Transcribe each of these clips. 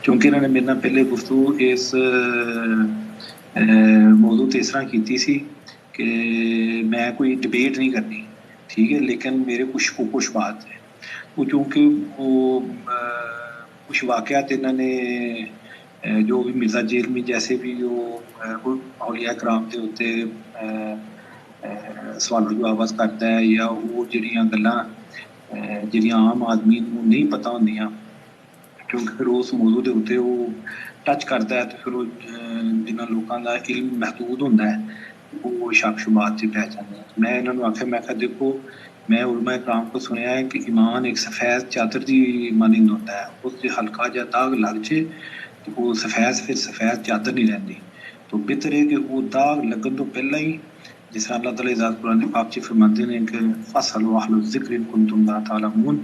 کیونکہ انہوں نے میرے نال پہلے گفتگو اس موضوع تے اس طرح کیتی سی کہ میں کوئی ڈبیٹ نہیں کرنی، ٹھیک ہے، لیکن میرے کچھ بات ہے وہ، چونکہ وہ کچھ واقعات انہوں نے جو بھی مرزا جیل میں جیسے بھی جو اولیاء کرام کے ہوتے سوال و جواب کرتا ہے، یا وہ جڑیاں گلاں جڑیاں عام آدمی کو نہیں پتہ ہوندیاں، کیونکہ پھر اس موضوع کے اتنے وہ ٹچ کرتا ہے تو پھر وہ جنہاں لوگوں کا علم محدود ہوتا ہے وہ شک شبہات سے پہ جاتے ہیں۔ میں انہوں نے آخیا، میں کہا دیکھو، میں علماء کرام کو سنیا ہے کہ ایمان ایک سفید چادر دی مانند ہوتا ہے، اس سے ہلکا جا داغ لگ جائے تو وہ سفید چادر نہیں رہتی، تو بہتر ہے کہ وہ داغ لگن تو پہلا ہی، جس طرح اللہ تعالیٰ ذات قرآن پاک چ فرماتے ہیں کہ فاسألوا اہل الذکر ان کنتم لا تعلمون،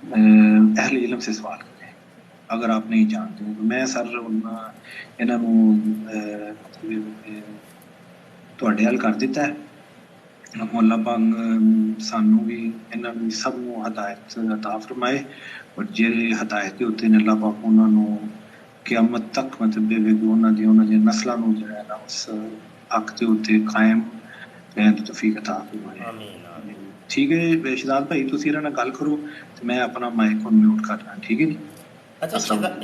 اہل علم سے سوال کریں اگر آپ نہیں جانتے ہو۔ تو میں سر انہوں تواڈے حل کر دیتا ہے، اللہ پاک سانوں بھی انہاں نوں سب نوں ہدایت عطا فرمائے، اور جڑے ہدایت دے ہوتے نے اللہ پاک انہاں نوں قیامت تک مطلب انہاں دی نسلاں نوں جو ہے نا اس حق دے اوتے قائم رہن دی توفیق عطا فرمائے۔ آمین آمین۔ ٹھیک ہے شہزاد بھائی، تسی انہاں نال گل کرو تے میں اپنا مائک آن میوٹ کر رہا، ٹھیک ہے جی؟ اچھا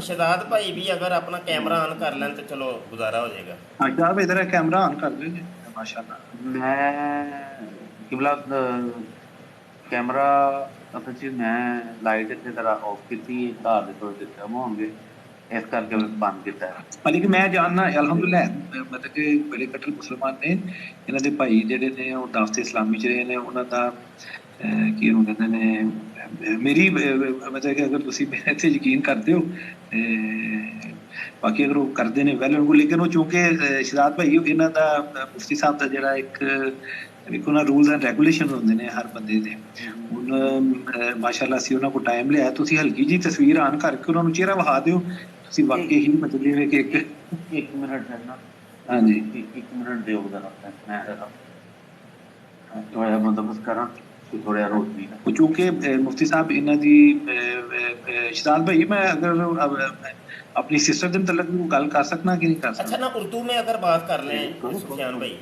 شہزاد بھائی بھی اگر اپنا کیمرہ آن کر لیں تو چلو گزارا ہو جائے گا۔ شہزاد بھائی ذرا کیمرہ آن کر دو جی، ماشاءاللہ۔ میں قبلہ کیمرہ اصل چیز میں لائٹ اتنے طرح آف کی گھر کے تھوڑے ڈسٹرب ہو گے، اس کر کے بند کیتا ہے۔ لیکن میں جاننا الحمدللہ مطلب کہ بڑے کٹر مسلمان نے، انہاں دے بھائی جڑے نے وہ دعوت اسلامی چ رہے نے، انہاں دا کی کہتے ہیں میری مطلب کہ اگر تسی میرے تے یقین کرتے ہو، باقی اگر وہ کرتے ہیں ویل ان کو، لیکن وہ چونکہ شہزاد بھائی انہاں دا مفتی صاحب دا جڑا ایک رولز اینڈ ریگولیشن ہوندے نے ہر بندے دے، ہن ماشاءاللہ اسی انہاں کو ٹائم لیا، تسی ہلکی جی تصویر آن کر کے انہاں نوں چہرہ وہا دیو، تسی واقعی ہی مطلب ہے کہ ایک منٹ ہے نا، ہاں جی ایک منٹ دیو ذرا، میں ذرا تھوڑا بندوبست کراں تھوڑا روشنی کا، چونکہ مفتی صاحب انہاں دی شہزاد بھائی میں اگر اپنی سسٹر دے متعلق بھی گل کر سکنا کہ نہیں کر سکتا؟ اچھا نا اردو میں اگر بات کر لیں سفیان بھائی۔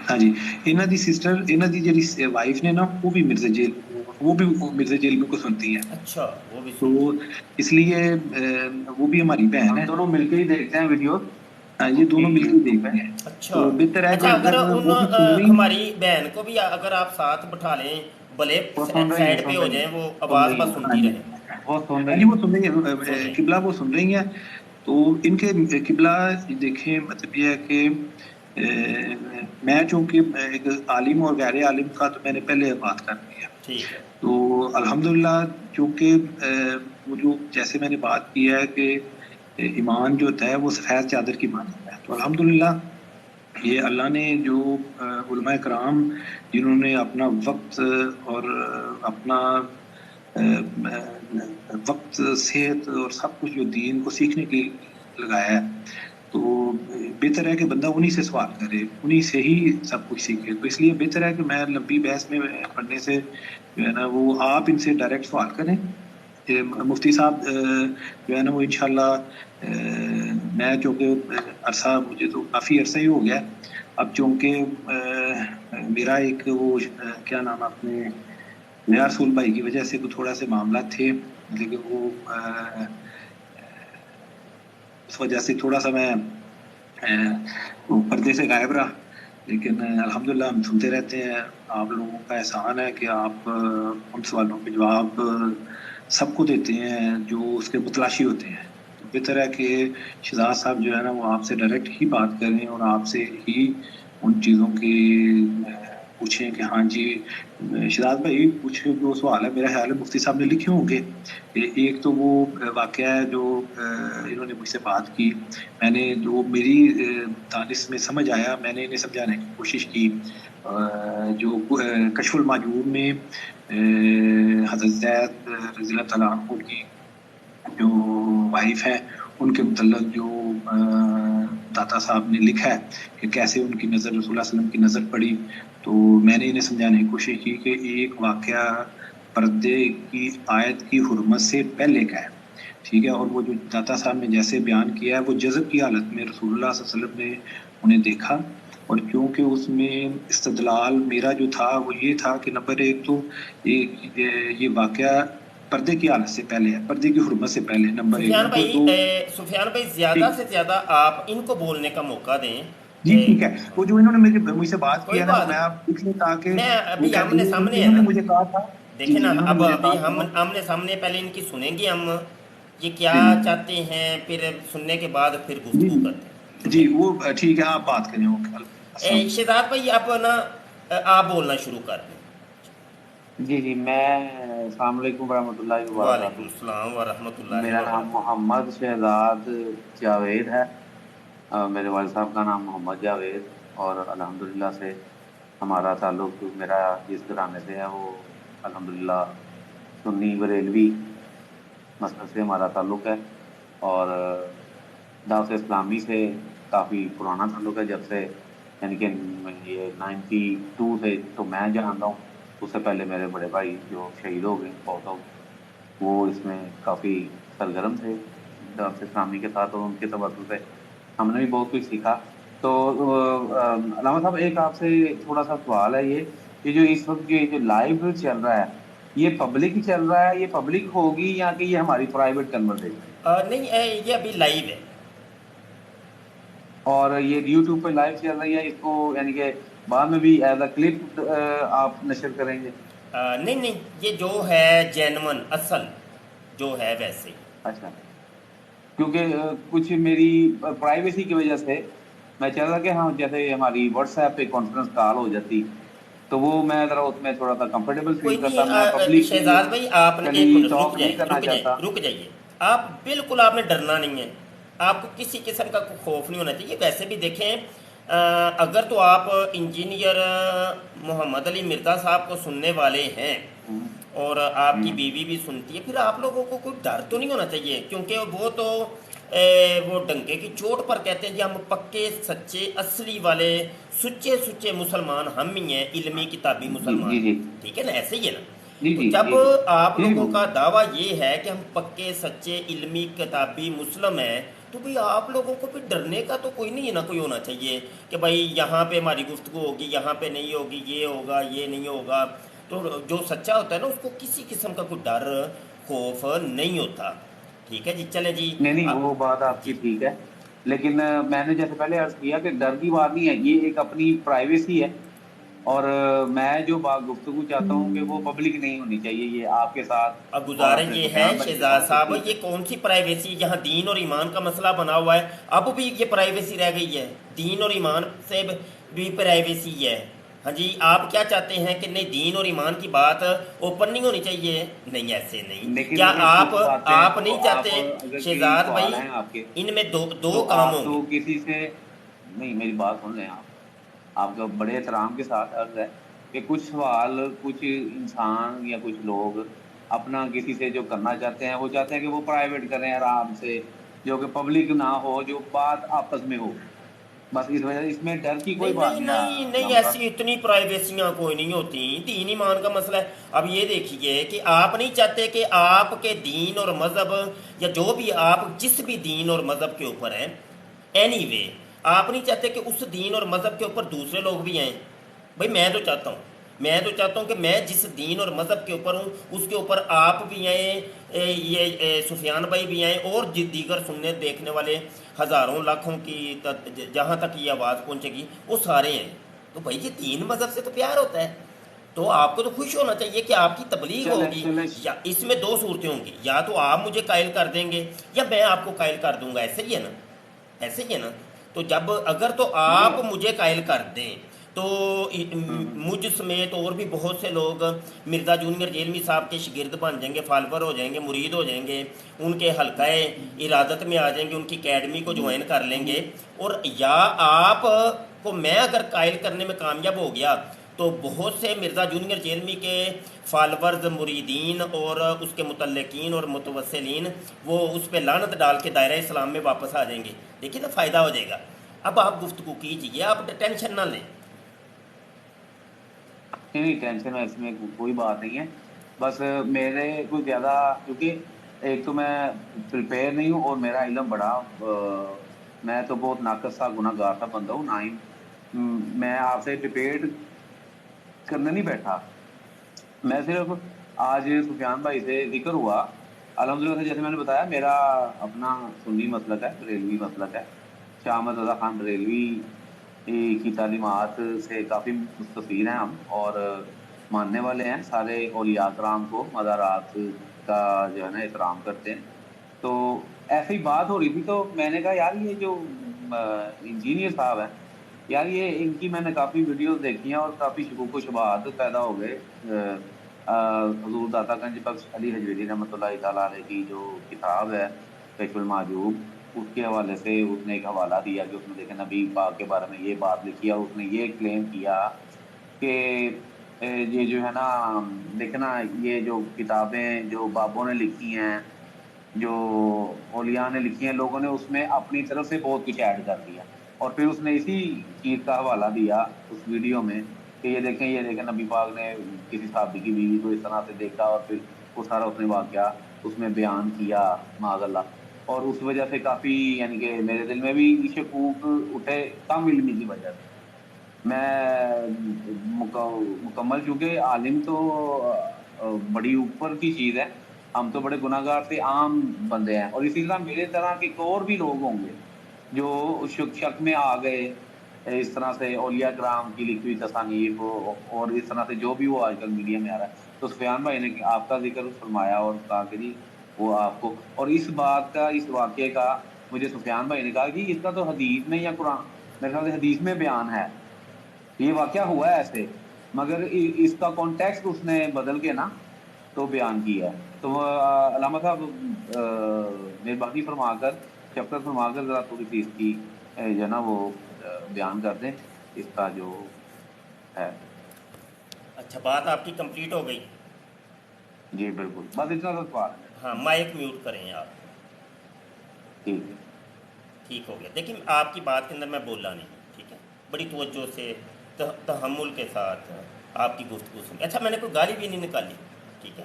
ہاں جی، انہاں دی سسٹر، انہاں دی جڑی وائف نے نا، وہ بھی مرزا جیل میں کو سنتی ہے۔ اچھا وہ بھی تو اس لیے وہ بھی ہماری بہن ہے، دونوں مل کے ہی دیکھتے ہیں ویڈیو، یہ دونوں مل کے دیکھتے ہیں۔ اچھا تو بہتر ہے کہ اگر وہ بھی سن رہی ہماری بہن کو بھی اگر آپ ساتھ بٹھا لیں، بھلے سائڈ پہ ہو جائیں، وہ آواز بس سنتی رہیں۔ وہ سن رہی ہیں قبلہ، وہ سن رہی ہیں۔ تو ان کے قبلہ دیکھیں مطلب یہ ہے کہ میں چونکہ ایک عالم اور غیر عالم کا تو میں نے پہلے بات کر دی ہے، ٹھیک ہے۔ تو الحمدللہ چونکہ وہ جو جیسے میں نے بات کی ہے کہ ایمان جو ہوتا ہے وہ سفید چادر کی مانند ہے، تو الحمدللہ یہ اللہ نے جو علماء کرام جنہوں نے اپنا وقت اور اپنا وقت، صحت اور سب کچھ جو دین کو سیکھنے کے لگایا ہے، تو بہتر ہے کہ بندہ انہی سے سوال کرے، انہی سے ہی سب کچھ سیکھے۔ تو اس لیے بہتر ہے کہ میں لمبی بحث میں پڑھنے سے جو ہے نا، وہ آپ ان سے ڈائریکٹ سوال کریں۔ مفتی صاحب جو ہے نا وہ انشاءاللہ، میں چونکہ عرصہ، مجھے تو کافی عرصہ ہی ہو گیا، اب چونکہ میرا ایک وہ کیا نام اپنے نیا رسول بھائی کی وجہ سے تھوڑا سے معاملات تھے، لیکن وہ اس وجہ سے تھوڑا سا میں پردے سے غائب رہا، لیکن الحمدللہ ہم سنتے رہتے ہیں۔ آپ لوگوں کا احسان ہے کہ آپ ان سوالوں کے جواب سب کو دیتے ہیں جو اس کے متلاشی ہوتے ہیں۔ تو بہتر ہے کہ شہزاد صاحب جو ہے نا وہ آپ سے ڈائریکٹ ہی بات کریں اور آپ سے ہی ان چیزوں کی پوچھیں کہ ہاں جی شہزاد بھائی کچھ جو سوال ہے میرا خیال ہے مفتی صاحب نے لکھے ہوں گے۔ ایک تو وہ واقعہ ہے جو انہوں نے مجھ سے بات کی، میں نے جو میری دانش میں سمجھ آیا میں نے انہیں سمجھانے کی کوشش کی، جو کشف الماجون میں حضرت زید رضی اللہ تعالیٰ عنہ کی جو وائف ہے ان کے متعلق جو داتا صاحب نے لکھا ہے کہ کیسے ان کی نظر رسول اللہ صلی اللہ علیہ وسلم کی نظر پڑی، تو میں نے انہیں سمجھانے کی کوشش کی کہ ایک واقعہ پردے کی آیت کی حرمت سے پہلے کا ہے، ٹھیک ہے، اور وہ جو داتا صاحب نے جیسے بیان کیا ہے وہ جذب کی حالت میں رسول اللہ صلی اللہ علیہ وسلم نے انہیں دیکھا، اور کیونکہ اس میں استدلال میرا جو تھا وہ یہ تھا کہ نمبر ایک تو یہ واقعہ پردے کی حالت سے پہلے ہے، پردے کی حرمت سے پہلے، نمبر ایک، نمبر دو، سفیان بھائی زیادہ ٹھیک، سے زیادہ آپ ان کو بولنے کا موقع دیں. جی ٹھیک ہے. وہ جو انہوں نے مجھ سے بات کوئی کیا نا، وہ بات میں آپ دیکھ لیں تاکہ میں وہ ابھی کہتے آمنے ہیں سامنے ہے انہوں نے نا. مجھے کہا تھا. جی دیکھیں نا، جی، انہوں نے اب مجھے ابھی کہا ہم تھا. آمنے سامنے پہلے ان کی سنیں گے ہم یہ کیا جی چاہتے ہیں، پھر سننے کے بعد پھر جی گفتگو کرتے ہیں. ٹھیک جی، ہے. وہ ٹھیک ہے، آپ بات کریں. اوکے، السلام علیکم. شہزاد بھائی آپ نا آپ بولنا شروع کر دیں. جی جی، میں السلام علیکم ورحمۃ اللہ وعلیکم وبرکاتہ. السلام ورحمۃ اللہ میرا نام وبرکاتہ. محمد شہزاد جاوید ہے. میرے والد صاحب کا نام محمد جاوید، اور الحمدللہ سے ہمارا تعلق، میرا جس گھرانے سے ہے وہ الحمدللہ سنی بریلوی مسلک سے ہمارا تعلق ہے. اور دعوت اسلامی سے کافی پرانا تعلق ہے، جب سے یعنی کہ یہ 92 سے تو میں جانتا ہوں. اس سے پہلے میرے بڑے بھائی جو شہید ہو گئے، فوت ہو گئے، وہ اس میں کافی سرگرم تھے دعوت اسلامی کے ساتھ، اور ان کے توسط سے ہم نے بھی بہت کچھ سیکھا. تو علامہ صاحب، ایک آپ سے تھوڑا سا سوال ہے، یہ جو اس وقت جو لائیو چل رہا ہے، یہ پبلک چل رہا ہے، یہ پبلک ہوگی یا کہ یہ ہماری پرائیویٹ کنورسیشن ہے؟ نہیں یہ ابھی لائیو ہے. اور یہ یوٹیوب پہ لائیو چل رہی ہے، اس کو یعنی کہ بعد میں بھی ایز اے کلپ آپ نشر کریں گے؟ نہیں نہیں، یہ جو ہے جینون اصل جو ہے ویسے. اچھا. کیونکہ کچھ میری پرائیویسی کی وجہ سے میں چاہ رہا کہ ہاں، جیسے ہماری واٹس ایپ پہ کانفرنس کال ہو جاتی تو وہ میں ذرا اس میں تھوڑا سا کمفرٹیبل کوئی فیل کرتا. میں نہیں پبلک شہزاد بھائی، آپ نے ایک کلی منٹ ٹاک نہیں کرنا چاہتا. رک جائیے. آپ بالکل، آپ نے ڈرنا نہیں ہے. آپ کو کسی قسم کا کوئی خوف نہیں ہونا چاہیے. ویسے بھی دیکھیں، اگر تو آپ انجینئر محمد علی مرزا صاحب کو سننے والے ہیں ہوں، اور آپ کی ہوں. بیوی بھی سنتی ہے، پھر آپ لوگوں کو کوئی ڈر تو نہیں ہونا چاہیے. کیونکہ وہ تو وہ ڈنکے کی چوٹ پر کہتے ہیں جی ہم پکے سچے اصلی والے سچے سچے مسلمان ہم ہی ہیں، علمی کتابی جی مسلمان. جی جی ٹھیک ہے نا، ایسے ہی ہے نا. جی تو جی جب جی جی آپ جی لوگوں کا دعویٰ یہ ہے کہ ہم پکے سچے علمی کتابی مسلم ہیں، تو بھئی آپ لوگوں کو پھر ڈرنے کا تو کوئی نہیں ہے نا، کوئی ہونا چاہیے کہ بھائی یہاں پہ ہماری گفتگو ہوگی، یہاں پہ نہیں ہوگی، یہ ہوگا یہ نہیں ہوگا. تو جو سچا ہوتا ہے نا، اس کو کسی قسم کا کوئی ڈر خوف نہیں ہوتا. ٹھیک ہے جی، چلیں جی. نہیں نہیں، وہ بات آپ کی جی ٹھیک ہے، لیکن میں نے جیسے پہلے عرض کیا کہ ڈر کی بات نہیں ہے، یہ ایک اپنی پرائیویسی ہے. اور میں جو بات گفتگو چاہتا ہوں کہ وہ پبلک نہیں ہونی چاہیے، یہ آپ کے ساتھ اب اور گزارش اپنے یہ ہے سفیان بھائی کے شہزاد ساتھ تو صاحب، ٹھیک یہ ہے. کون سی پرائیویسی جہاں دین اور ایمان کا مسئلہ بنا ہوا ہے؟ اب بھی یہ پرائیویسی رہ گئی ہے؟ دین اور ایمان سے بھی پرائیویسی ہے. ہاں جی، آپ کیا چاہتے ہیں کہ نہیں دین اور ایمان کی بات اوپن نہیں ہونی چاہیے؟ نہیں، ایسے نہیں. لیکن کیا لیکن آپ کچھ باتیں آپ تو نہیں آپ چاہتے اگر کوئی شہزاد سوال بھائی، ہیں آپ کے، ان میں دو تو کام آپ ہوں گے. تو کسی سے نہیں، میری بات سن لیں. آپ کا بڑے احترام کے ساتھ عرض ہے کہ کچھ سوال کچھ انسان یا کچھ لوگ اپنا کسی سے جو کرنا چاہتے ہیں، وہ چاہتے ہیں کہ وہ پرائیویٹ کریں آرام سے، جو کہ پبلک نہ ہو، جو بات آپس میں ہو. بس اس وجہ سے اس میں ڈر کی کوئی نہیں بات نہیں نہیں نہیں نہیں، علامہ صاحب. ایسی اتنی پرائیویسیاں کوئی نہیں ہوتی. دین ایمان کا مسئلہ ہے. اب یہ دیکھیے کہ آپ نہیں چاہتے کہ آپ کے دین اور مذہب یا جو بھی آپ جس بھی دین اور مذہب کے اوپر ہیں، اینی وے آپ نہیں چاہتے کہ اس دین اور مذہب کے اوپر دوسرے لوگ بھی آئیں. بھائی میں تو چاہتا ہوں کہ میں جس دین اور مذہب کے اوپر ہوں اس کے اوپر آپ بھی آئیں، یہ سفیان بھائی بھی آئیں، اور دیگر سننے دیکھنے والے ہزاروں لاکھوں کی جہاں تک یہ آواز پہنچے گی وہ سارے ہیں. تو بھائی یہ دین مذہب سے تو پیار ہوتا ہے، تو آپ کو تو خوش ہونا چاہیے کہ آپ کی تبلیغ چلے ہوگی. چلے. یا اس میں دو صورتیں ہوں گی، یا تو آپ مجھے قائل کر دیں گے یا میں آپ کو قائل کر دوں گا. ایسے ہی ہے نا، ایسے ہی ہے نا. تو جب اگر تو آپ نہیں. مجھے قائل کر دیں تو ہوں. مجھ سمیت اور بھی بہت سے لوگ مرزا جونیئر جیلمی صاحب کے شاگرد بن جائیں گے، فالوور ہو جائیں گے، مرید ہو جائیں گے، ان کے حلقہ ارادت میں آ جائیں گے، ان کی اکیڈمی کو جوائن کر لیں گے. اور یا آپ کو میں اگر قائل کرنے میں کامیاب ہو گیا تو بہت سے مرزا جونیئر جیلمی کے فالورز، مریدین اور اس کے متعلقین اور متوسلین وہ اس پہ لعنت ڈال کے دائرہ اسلام میں واپس آ جائیں گے. دیکھیے نا، فائدہ ہو جائے گا. اب آپ گفتگو کیجیے، آپ ٹینشن نہ لیں. نہیں ٹینشن، اس میں کوئی بات نہیں ہے. بس میرے کوئی زیادہ، کیونکہ ایک تو میں پریپیئر نہیں ہوں اور میرا علم بڑا میں تو بہت ناقص سا گناہ گار سا بندہ ہوں. میں آپ سے ڈبیٹ کرنے نہیں بیٹھا. میں صرف آج سفیان بھائی سے ذکر ہوا الحمدللہ سے، جیسے میں نے بتایا میرا اپنا سنی مسلک ہے، بریلوی مسلک ہے. شاہ احمد رضا خان بریلوی کی تعلیمات سے کافی مستفید ہیں ہم، اور ماننے والے ہیں سارے اولیاء کرام کو، مزارات کا جو ہے نا احترام کرتے ہیں. تو ایسی بات ہو رہی تھی تو میں نے کہا یار یہ جو انجینئر صاحب ہیں یار، یہ ان کی میں نے کافی ویڈیوز دیکھی ہیں اور کافی شکوک و شبہات پیدا ہو گئے. حضور داتا گنج بخش علی حجویری رحمۃ اللہ تعالیٰ علیہ کی جو کتاب ہے کشف المحجوب، اس کے حوالے سے اس نے ایک حوالہ دیا کہ اس میں دیکھیں نبی پاک کے بارے میں یہ بات لکھی ہے، اور اس نے یہ کلیم کیا کہ یہ جو ہے نا دیکھنا یہ جو کتابیں جو بابوں نے لکھی ہیں، جو اولیاء نے لکھی ہیں، لوگوں نے اس میں اپنی طرف سے بہت کچھ ایڈ کر دیا. اور پھر اس نے اسی چیز کا حوالہ دیا اس ویڈیو میں کہ یہ دیکھیں نبی پاک نے کسی صحابی کی بیوی کو اس طرح سے دیکھا، اور پھر وہ سارا اس نے واقعہ اس میں بیان کیا معاذ اللہ. اور اس وجہ سے کافی یعنی کہ میرے دل میں بھی شکوک اٹھے کم علمی کی وجہ سے. میں مکمل چونکہ عالم تو بڑی اوپر کی چیز ہے، ہم تو بڑے گناہ گار سے عام بندے ہیں. اور اسی طرح میرے طرح کے اور بھی لوگ ہوں گے جو شک میں آ گئے اس طرح سے اولیاء کرام کی لکھی ہوئی تصانیف اور اس طرح سے جو بھی وہ آج کل میڈیا میں آ رہا ہے. تو سفیان بھائی نے آپ کا ذکر فرمایا اور کہا کہ جی وہ آپ کو، اور اس بات کا اس واقعے کا مجھے سفیان بھائی نے کہا کہ اس کا تو حدیث میں یا قرآن میرے خیال سے حدیث میں بیان ہے، یہ واقعہ ہوا ہے ایسے، مگر اس کا کانٹیکسٹ اس نے بدل کے نا تو بیان کیا ہے. تو علامہ صاحب مہربانی فرما کر شفقت فرما کر ذرا تھوڑی سی اس کی جو ہے نا وہ بیان کر دیں اس کا جو ہے. اچھا، بات آپ کی کمپلیٹ ہو گئی؟ جی بالکل، بس اتنا سا سوال ہے. ہاں، مائک میوٹ کریں آپ. ٹھیک ہے، ٹھیک ہو گیا. دیکھیں آپ کی بات کے اندر میں بولا نہیں، ٹھیک ہے، بڑی توجہ سے تحمل کے ساتھ آپ کی گفتگو سنی. اچھا، میں نے کوئی گالی بھی نہیں نکالی، ٹھیک ہے،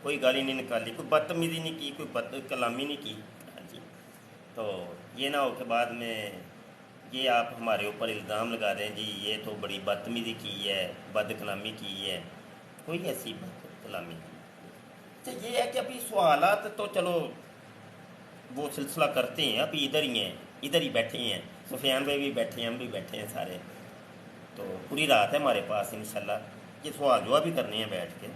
کوئی گالی نہیں نکالی، کوئی بدتمیزی نہیں کی، کوئی بد کلامی نہیں کی. ہاں جی. تو یہ نہ ہو کہ بعد میں یہ آپ ہمارے اوپر الزام لگا دیں جی یہ تو بڑی بدتمیزی کی ہے، بد کلامی کی ہے. کوئی ایسی بد کلامی نہیں. اچھا، یہ ہے کہ ابھی سوالات تو چلو وہ سلسلہ کرتے ہیں، ابھی ادھر ہی ہیں، ادھر ہی بیٹھے ہیں، سفیان بھائی بھی بیٹھے ہیں، ہم بھی بیٹھے ہیں سارے. تو پوری رات ہے ہمارے پاس انشاءاللہ یہ سوال جواب بھی کرنے ہیں بیٹھ کے.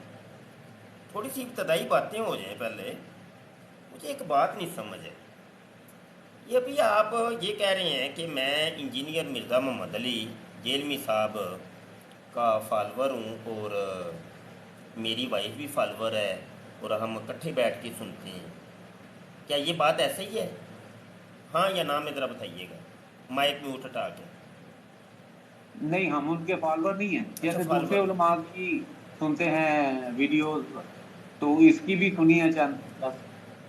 تھوڑی سی ابتدائی باتیں ہو جائیں. پہلے مجھے ایک بات نہیں سمجھ ہے، یہ ابھی آپ یہ کہہ رہے ہیں کہ میں انجینئر مرزا محمد علی جیلمی صاحب کا فالور ہوں اور میری وائف بھی فالور ہے اور ہم اکٹھے بیٹھ کے سنتے ہیں. کیا یہ بات ایسا ہی ہے؟ ہاں یا نہ میں ذرا بتائیے گا، مائک میں ہٹا کے. نہیں ہم ان کے فالوور نہیں ہیں. اچھا، جیسے دوسرے فالور. علماء کی سنتے ہیں ویڈیوز تو اس کی بھی سنی ہے چند، بس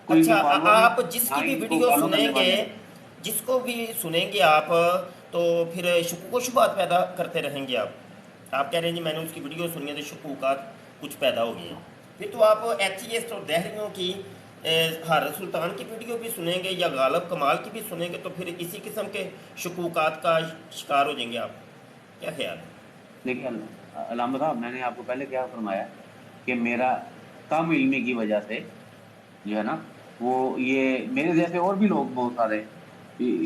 کوئی ان اچھا، کے فالوور نہیں، آپ جس نہ کی ہی بھی ان کو ویڈیو فالو کرنے سنیں گے، والے ہیں. جس کو بھی سنیں گے آپ، تو پھر شکوک و شبہات پیدا کرتے رہیں گے. آپ کہہ رہے ہیں جی میں نے اس کی ویڈیو سنی ہے تو شکوکات کچھ پیدا ہو گئے ہیں. پھر تو آپ ایتھیسٹ اور دہریوں کی حارث سلطان کی ویڈیو بھی سنیں گے یا غالب کمال کی بھی سنیں گے تو پھر اسی قسم کے شکوکات کا شکار ہو جائیں گے آپ. کیا خیال ہے؟ دیکھیے علامہ صاحب، میں نے آپ کو پہلے کیا فرمایا کہ میرا کم علمی کی وجہ سے جو ہے نا وہ یہ میرے جیسے اور بھی لوگ بہت سارے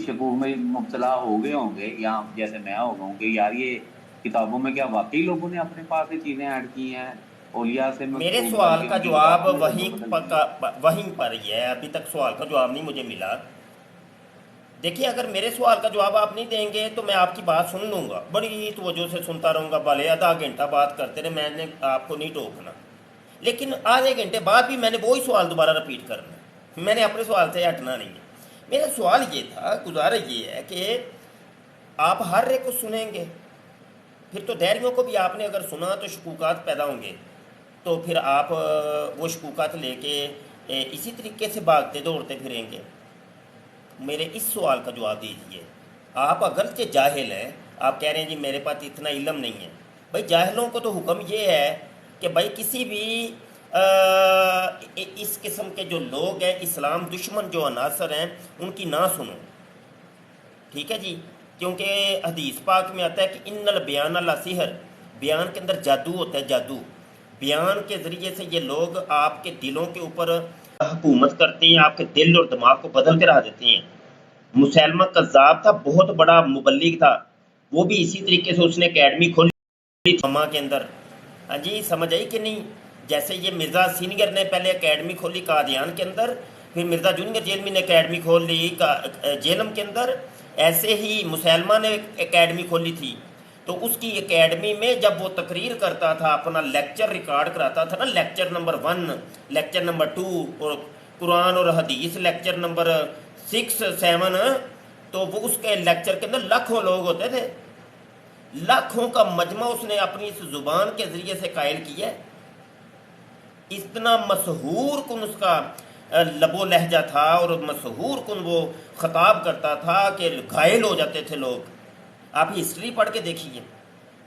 شکوک میں مبتلا ہو گئے ہوں گے، یا جیسے میں ہو گا ہوں کہ یار یہ کتابوں میں کیا واقعی لوگوں نے اپنے پاس سے چیزیں ایڈ کی ہیں اولیاء سے میرے منسوب کر سوال کے کا ان کی جواب کتابوں میں رد و بدل کی ہیں. وہیں پر ہی ہے. ابھی تک سوال کا جواب نہیں مجھے ملا. دیکھیے اگر میرے سوال کا جواب آپ نہیں دیں گے تو میں آپ کی بات سن لوں گا، بڑی توجہ سے سنتا رہوں گا، بھلے آدھا گھنٹہ بات کرتے رہے، میں نے آپ کو نہیں ٹوکنا. لیکن آدھے گھنٹے بعد بھی میں نے وہی سوال دوبارہ رپیٹ کرنا ہے، میں نے اپنے سوال سے ہٹنا نہیں ہے. میرا سوال یہ تھا، گزارش یہ ہے کہ آپ ہر ایک کو سنیں گے، پھر تو دہریوں کو بھی آپ نے اگر سنا تو شکوکات پیدا ہوں گے، تو پھر آپ وہ شکوکات لے کے اسی طریقے سے بھاگتے دوڑتے پھریں گے. میرے اس سوال کا جواب دیجیے. آپ اگرچہ جاہل ہیں، آپ کہہ رہے ہیں جی میرے پاس اتنا علم نہیں ہے. بھائی جاہلوں کو تو حکم یہ ہے کہ بھائی کسی بھی اس قسم کے جو لوگ ہیں اسلام دشمن جو عناصر ہیں ان کی نہ سنو، ٹھیک ہے جی، کیونکہ حدیث پاک میں آتا ہے کہ ان البیان لسحر، بیان کے اندر جادو ہوتا ہے، جادو، بیان کے ذریعے سے یہ لوگ آپ کے دلوں کے اوپر حکومت کرتے ہیں، آپ کے دل اور دماغ کو بدل کے رکھ دیتے ہیں۔ مسلمہ کذاب تھا، بہت بڑا مبلغ تھا، وہ بھی اسی طریقے سے اس نے اکیڈمی کھولی تھما کے اندر، ہاں جی سمجھ آئی کہ نہیں؟ جیسے یہ مرزا سینگر نے پہلے اکیڈمی کھولی قادیان کے اندر، پھر مرزا جونیئر جیلمی نے اکیڈمی کھول لی جیلم کے اندر، ایسے ہی مسلمہ نے اکیڈمی کھولی تھی۔ تو اس کی اکیڈمی میں جب وہ تقریر کرتا تھا، اپنا لیکچر ریکارڈ کراتا تھا نا، لیکچر نمبر 1، لیکچر نمبر 2، اور قرآن اور حدیث لیکچر نمبر 6 7، تو وہ اس کے لیکچر کے اندر لاکھوں لوگ ہوتے تھے، لاکھوں کا مجمع اس نے اپنی اس زبان کے ذریعے سے قائل کیا ہے۔ اتنا مسحور کن اس کا لب و لہجہ تھا اور مسحور کن وہ خطاب کرتا تھا کہ گھائل ہو جاتے تھے لوگ۔ آپ ہسٹری پڑھ کے دیکھیے،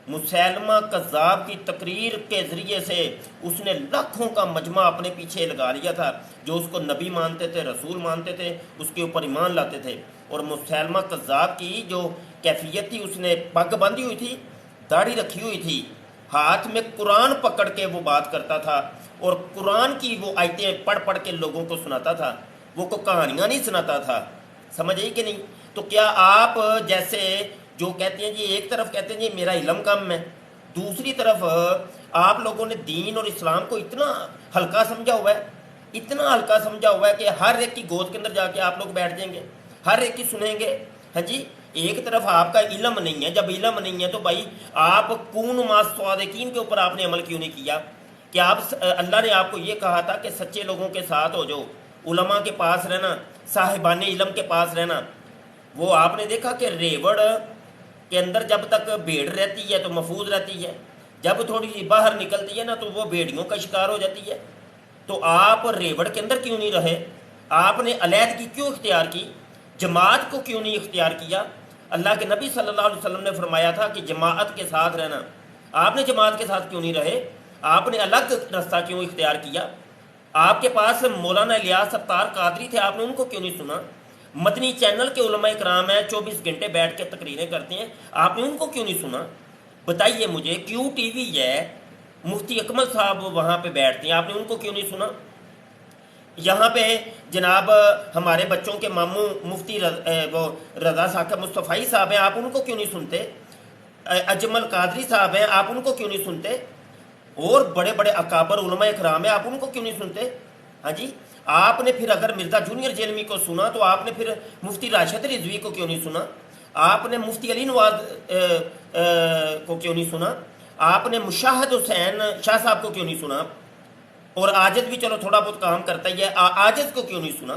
مسلمہ کذاب کی تقریر کے ذریعے سے اس نے لاکھوں کا مجمع اپنے پیچھے لگا لیا تھا، جو اس کو نبی مانتے تھے، رسول مانتے تھے، اس کے اوپر ایمان لاتے تھے۔ اور مسلمہ کذاب کی جو کیفیت تھی، اس نے پگ باندھی ہوئی تھی، داڑھی رکھی ہوئی تھی، ہاتھ میں قرآن پکڑ کے وہ بات کرتا تھا، اور قرآن کی وہ آیتیں پڑھ پڑھ کے لوگوں کو سناتا تھا، وہ کو کہانیاں نہیں سناتا تھا، سمجھ آئی کہ نہیں؟ تو کیا آپ جیسے جو کہتے ہیں جی، ایک طرف کہتے ہیں جی میرا علم کم ہے، دوسری طرف آپ لوگوں نے دین اور اسلام کو اتنا ہلکا سمجھا ہوا ہے، اتنا ہلکا سمجھا ہوا ہے کہ ہر ایک کی گود کے اندر جا کے آپ لوگ بیٹھ جائیں گے، ہر ایک کی سنیں گے، ہاں جی۔ ایک طرف آپ کا علم نہیں ہے، جب علم نہیں ہے تو بھائی آپ کون ما صادقین کے اوپر آپ نے عمل کیوں نہیں کیا؟ کہ آپ اللہ نے آپ کو یہ کہا تھا کہ سچے لوگوں کے ساتھ ہو جاؤ، علماء کے پاس رہنا، صاحبان علم کے پاس رہنا۔ وہ آپ نے دیکھا کہ ریوڑ کے اندر جب تک بھیڑ رہتی ہے تو محفوظ رہتی ہے، جب تھوڑی سی باہر نکلتی ہے نا تو وہ بھیڑیوں کا شکار ہو جاتی ہے۔ تو آپ ریوڑ کے اندر کیوں نہیں رہے؟ آپ نے علیحدگی کیوں اختیار کی؟ جماعت کو کیوں نہیں اختیار کیا؟ اللہ کے نبی صلی اللہ علیہ وسلم نے فرمایا تھا کہ جماعت کے ساتھ رہنا، آپ نے جماعت کے ساتھ کیوں نہیں رہے؟ آپ نے الگ راستہ کیوں اختیار کیا؟ آپ کے پاس مولانا الیاس ستار قادری تھے، آپ نے ان کو کیوں نہیں سنا؟ مدنی چینل کے علماء اکرام ہیں، 24 گھنٹے بیٹھ کے تقریریں کرتے ہیں، آپ نے ان کو کیوں نہیں سنا؟ بتائیے مجھے، کیوں ٹی وی ہے، مفتی اکمل صاحب وہاں پہ بیٹھتے ہیں، آپ نے ان کو کیوں نہیں سنا؟ یہاں پہ جناب ہمارے بچوں کے ماموں مفتی وہ رضا ثاقب مصطفی صاحب ہیں، آپ ان کو کیوں نہیں سنتے؟ اجمل قادری صاحب ہیں، آپ ان کو کیوں نہیں سنتے؟ اور بڑے بڑے اکابر علماء اکرام ہیں، آپ ان کو کیوں نہیں سنتے؟ ہاں جی، آپ نے پھر اگر مرزا جونیئر جیلمی کو سنا تو آپ نے پھر مفتی راشد رضوی کو کیوں نہیں سنا؟ آپ نے مفتی علی نواز کو کیوں نہیں سنا؟ آپ نے مشاہد حسین شاہ صاحب کو کیوں نہیں سنا؟ اور عاجز بھی چلو تھوڑا بہت کام کرتا ہی ہے، عاجز کو کیوں نہیں سنا؟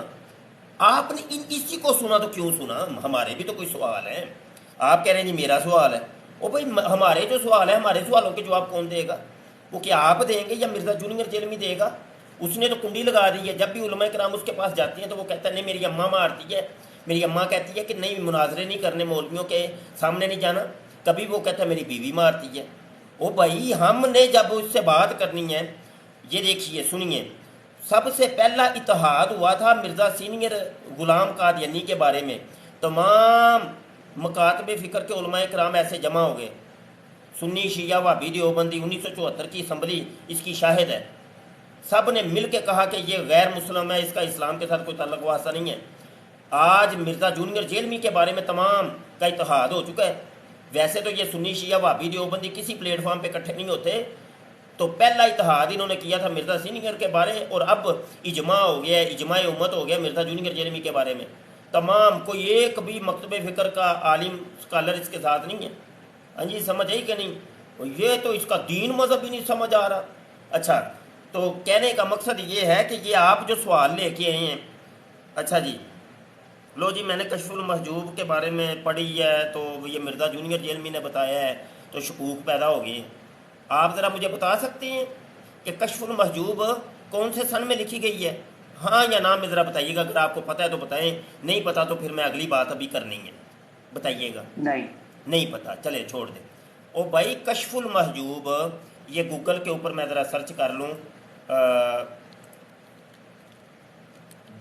آپ نے اسی کو سنا تو کیوں سنا؟ ہمارے بھی تو کوئی سوال ہیں، آپ کہہ رہے ہیں جی میرا سوال ہے، او بھائی ہمارے جو سوال ہے، ہمارے سوالوں کے جواب کون دے گا؟ وہ کیا آپ دیں گے یا مرزا جونیئر جیلمی دے گا؟ اس نے تو کنڈی لگا دی ہے، جب بھی علماء کرام اس کے پاس جاتی ہیں تو وہ کہتا ہے نہیں میری اماں مارتی ہے، میری اماں کہتی ہے کہ نہیں مناظرے نہیں کرنے، مولویوں کے سامنے نہیں جانا، کبھی وہ کہتا ہے میری بیوی مارتی ہے۔ او بھائی ہم نے جب اس سے بات کرنی ہے، یہ دیکھیے سنیے، سب سے پہلا اتحاد ہوا تھا مرزا سینئر غلام قادیانی کے بارے میں، تمام مکاتب فکر کے علماء کرام ایسے جمع ہو گئے، سنی شیعہ وہابی دیوبندی، 1974 کی اسمبلی اس کی شاہد ہے، سب نے مل کے کہا کہ یہ غیر مسلم ہے، اس کا اسلام کے ساتھ کوئی تعلق واسطہ نہیں ہے۔ آج مرزا جونیئر جیلمی کے بارے میں تمام کا اتحاد ہو چکا ہے۔ ویسے تو یہ سنی شیعہ وہابی دیوبندی کسی پلیٹ فارم پہ اکٹھے نہیں ہوتے، تو پہلا اتحاد انہوں نے کیا تھا مرزا سینئر کے بارے، اور اب اجماع ہو گیا، اجماع امت ہو گیا مرزا جونیئر جیلمی کے بارے میں، تمام کوئی ایک بھی مکتب فکر کا عالم اسکالر اس کے ساتھ نہیں ہے۔ ہاں جی سمجھ آئی کہ نہیں؟ یہ تو اس کا دین مذہب ہی نہیں سمجھ آ رہا۔ اچھا، تو کہنے کا مقصد یہ ہے کہ یہ آپ جو سوال لے کے آئے ہیں، اچھا جی لو جی میں نے کشف المحجوب کے بارے میں پڑھی ہے، تو یہ مرزا جونیئر جیلمی نے بتایا ہے، تو شکوک پیدا ہو گئے۔ آپ ذرا مجھے بتا سکتے ہیں کہ کشف المحجوب کون سے سن میں لکھی گئی ہے؟ ہاں یا نہ میں ذرا بتائیے گا، اگر آپ کو پتہ ہے تو بتائیں، نہیں پتہ تو پھر میں اگلی بات ابھی کرنی ہے، بتائیے گا۔ نہیں پتہ، چلے چھوڑ دیں۔ او بھائی کشف المحجوب، یہ گوگل کے اوپر میں ذرا سرچ کر لوں،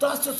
10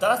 10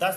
10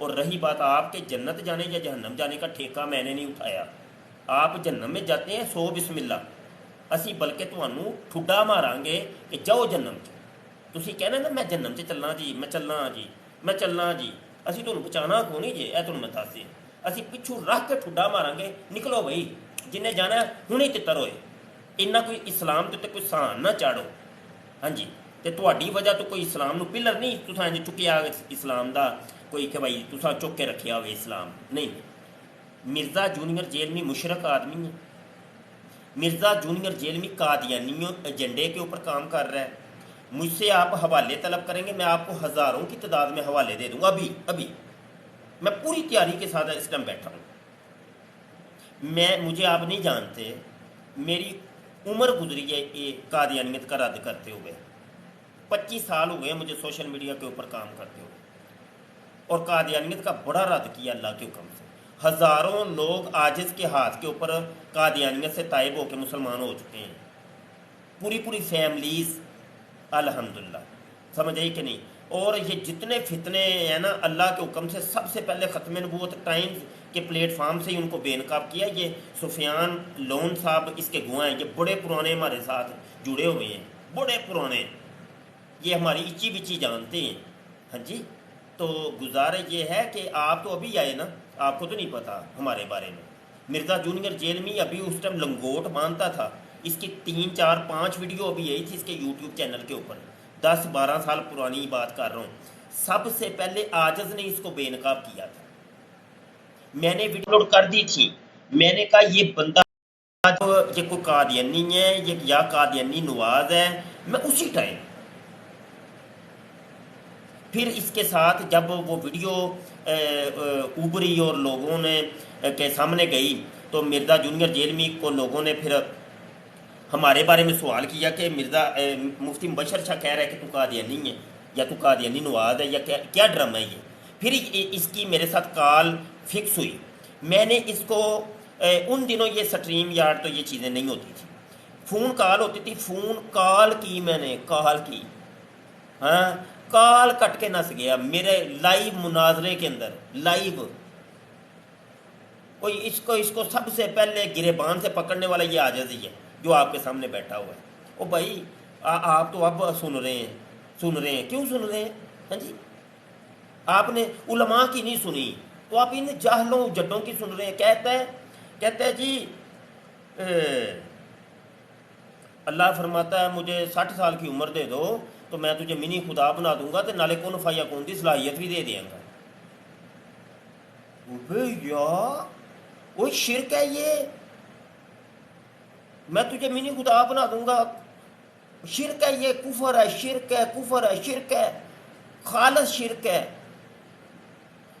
اور رہی بات آپ کے جنت جانے یا جہنم جانے کا ٹھیکہ میں نے نہیں اٹھایا. آپ جہنم میں جاتے ہیں 100 بسم اللہ, اسی بلکہ تمہوں ٹھڈا ماران گے کہ جاؤ جہنم چ. تسی کہنا نا میں جہنم چ چلنا جی, میں چلنا جی, میں چلنا جی, اسی تمہیں بچانا کو نہیں جی, اے تمہیں میں دس دیں, اسی پچھوں رکھ کے ٹھڈا ماران گے, نکلو بھائی جنہیں جانا ہے ہوں ہی تتر ہوئے. انہیں کوئی اسلام تے کوئی سان نہ چاڑو. ہاں جی, تے تہاڈی وجہ تو کوئی اسلام نو پلر نہیں تساں چکیا اسلام دا, کوئی کہ بھائی تساں چک کے رکھیا ہوئے اسلام نہیں. مرزا جونیئر جیلمی مشرک آدمی ہے. مرزا جونیئر جیلمی قادیانیوں ایجنڈے کے اوپر کام کر رہا ہے. مجھ سے آپ حوالے طلب کریں گے, میں آپ کو ہزاروں کی تعداد میں حوالے دے دوں گا. ابھی میں پوری تیاری کے ساتھ اس ٹائم بیٹھا ہوں. مجھے آپ نہیں جانتے, میری عمر گزری ہے یہ قادیانیت کا رد کرتے ہوئے. 25 سال ہو گئے مجھے سوشل میڈیا کے اوپر کام کرتے ہوئے, اور قادیانیت کا بڑا رد کیا اللہ کے حکم سے. ہزاروں لوگ عاجز کے ہاتھ کے اوپر قادیانیت سے تائب ہو کے مسلمان ہو چکے ہیں, پوری فیملیز الحمدللہ. سمجھ آئی کہ نہیں؟ اور یہ جتنے فتنے ہیں نا, اللہ کے حکم سے سب سے پہلے ختم نبوت ٹائمز کے پلیٹ فارم سے ہی ان کو بے نقاب کیا. یہ سفیان لون صاحب اس کے گواہ ہیں, یہ بڑے پرانے ہمارے ساتھ جڑے ہوئے ہیں, بڑے پرانے, یہ ہماری اچی بچی جانتے ہیں. ہاں جی, تو گزارش یہ ہے کہ آپ تو ابھی آئے نا, آپ کو تو نہیں پتا ہمارے بارے میں. مرزا جونیئر جیل میں ابھی اس ٹائم لنگوٹ باندھتا تھا. اس کی 3 4 5 ویڈیو ابھی آئی تھی اس کے یوٹیوب چینل کے اوپر. 10 12 سال پرانی بات کر رہا ہوں. سب سے پہلے عاجز نے اس کو بے نقاب کیا تھا. میں نے ویڈیو اپلوڈ کر دی تھی. میں نے کہا یہ بندہ یہ کوئی قادیانی ہے, یہ یا قادیانی نواز ہے. میں اسی ٹائم پھر اس کے ساتھ جب وہ ویڈیو ابری اور لوگوں نے کے سامنے گئی, تو مرزا جونیئر جیلمی کو لوگوں نے پھر ہمارے بارے میں سوال کیا کہ مرزا مفتی مبشر شاہ کہہ رہا ہے کہ تو قادیانی ہے یا تو قادیانی نواز ہے یا کیا ڈرامہ ہے یہ. پھر اس کی میرے ساتھ کال فکس ہوئی. میں نے اس کو ان دنوں یہ سٹریم یارڈ تو یہ چیزیں نہیں ہوتی تھی, فون کال ہوتی تھی. فون کال کی میں نے, کال کی, ہاں کال کٹ کے نس گیا میرے لائیو مناظرے کے اندر, لائیو. کوئی اس کو سب سے پہلے گریبان سے پکڑنے والا یہ عاجز ہی ہے جو آپ کے سامنے بیٹھا ہوا ہے. او بھائی آپ تو اب سن رہے ہیں, کیوں سن رہے ہیں؟ ہاں جی, آپ نے علماء کی نہیں سنی تو آپ ان جاہلوں جڈوں کی سن رہے ہیں. کہتا ہے جی اللہ فرماتا ہے مجھے 60 سال کی عمر دے دو تو میں تجھے منی خدا بنا دوں گا, تو نالے کون فیکون کی صلاحیت بھی دے دیں گا. وہ شرک ہے یہ, میں تجھے منی خدا بنا دوں گا. شرک ہے یہ, کفر ہے, شرک ہے, کفر ہے, شرک ہے, خالص شرک ہے.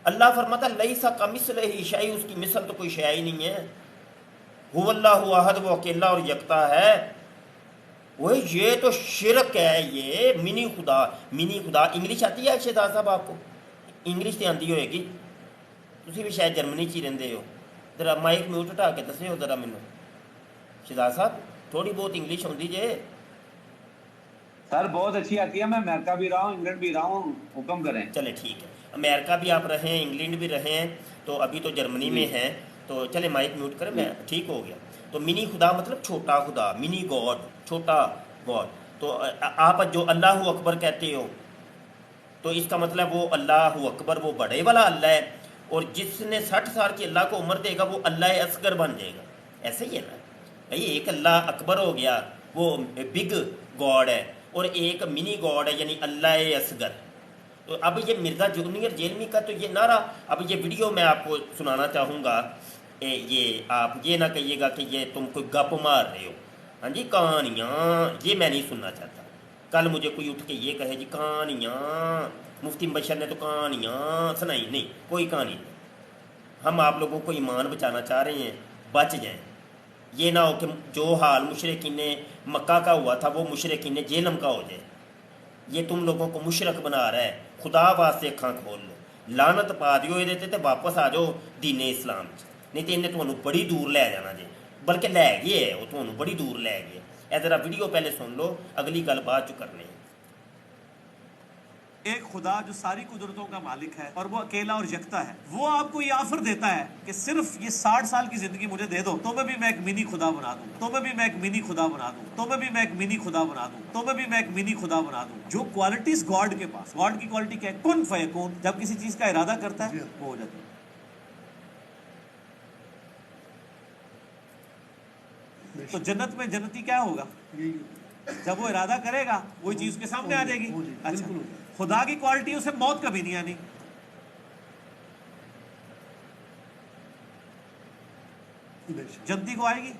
اللہ فرماتا لیسا کمثلہ شیء, اس کی مثل تو کوئی شے ہی نہیں ہے. هو اللہ احد, وہ اکیلا اور یکتا ہے. وہ یہ تو شرک ہے, یہ منی خدا. انگلش آتی ہے شہزاد صاحب؟ آپ کو انگلش تو آتی ہوئے گی, تسی بھی شاید جرمنی چ ہی رہندے ہو. ذرا مائک میوٹ ہٹا کے دسے ہو ذرا مینوں شہزاد صاحب, تھوڑی بہت انگلش ہوندی جے. سر بہت اچھی آتی ہے, میں امریکہ بھی رہا ہوں, انگلینڈ بھی رہا ہوں, حکم کریں. چلے ٹھیک ہے, امریکہ بھی آپ رہے ہیں, انگلینڈ بھی رہے ہیں, تو ابھی تو جرمنی میں ہیں, تو چلے مائک میوٹ کریں, میں ٹھیک ہو گیا. تو منی خدا مطلب چھوٹا خدا, منی گاڈ, چھوٹا گاڈ. تو آپ جو اللہ اکبر کہتے ہو تو اس کا مطلب وہ اللہ اکبر وہ بڑے والا اللہ ہے, اور جس نے 60 سال کی اللہ کو عمر دے گا وہ اللہ اصغر بن جائے گا. ایسے ہی ہے نا بھائی, ایک اللہ اکبر ہو گیا وہ بگ گاڈ ہے, اور ایک منی گاڈ ہے یعنی اللہ اصغر. تو اب یہ مرزا جونیئر جیلمی کا تو یہ نعرہ, اب یہ ویڈیو میں آپ کو سنانا چاہوں گا. یہ آپ یہ نہ کہیے گا کہ یہ تم کوئی گپ مار رہے ہو. ہاں جی, کہانیاں یہ میں نہیں سننا چاہتا. کل مجھے کوئی اٹھ کے یہ کہے جی کہانیاں مفتی مبشر نے تو کہانیاں سنائی, نہیں, کوئی کہانی نہیں. ہم آپ لوگوں کو ایمان بچانا چاہ رہے ہیں, بچ جائیں. یہ نہ ہو کہ جو حال مشرکین مکہ کا ہوا تھا وہ مشرکین جہنم کا ہو جائے. یہ تم لوگوں کو مشرک بنا رہا ہے. خدا واسطے اکھاں کھول لو, لعنت پا دیو یہ تے واپس آ جاؤ دین اسلام چ, نہیں تو انہیں تمہیں بڑی دور لے جانا جی, بلکہ لے گئے ہے, وہ تمہیں بڑی دور لے گئے. اے ذرا ویڈیو پہلے سن لو, اگلی گل بعد چ کرنے. ایک خدا جو ساری قدرتوں کا مالک ہے اور وہ اکیلا اور یکتا ہے، وہ آپ کو یہ آفر دیتا ہے کہ صرف یہ 60 سال کی زندگی مجھے دے دو تو میں ایک منی خدا بنا دوں، تو میں ایک منی خدا بنا دوں، تو میں ایک منی خدا بنا دوں، تو میں ایک منی خدا بنا دوں۔ جو کوالٹیز گاڈ کے پاس، گاڈ کی کوالٹی کیا ہے؟ کن فیکون، جب کسی چیز کا ارادہ کرتا ہے وہ ہو جاتی ہے۔ تو جنت میں جنتی کیا ہوگا؟ جب وہ ارادہ کرے گا وہی چیز کے سامنے آ جائے گی۔ اچھا، خدا کی کوالٹی اسے موت کبھی نہیں آنی۔ جنتی کو آئے گی؟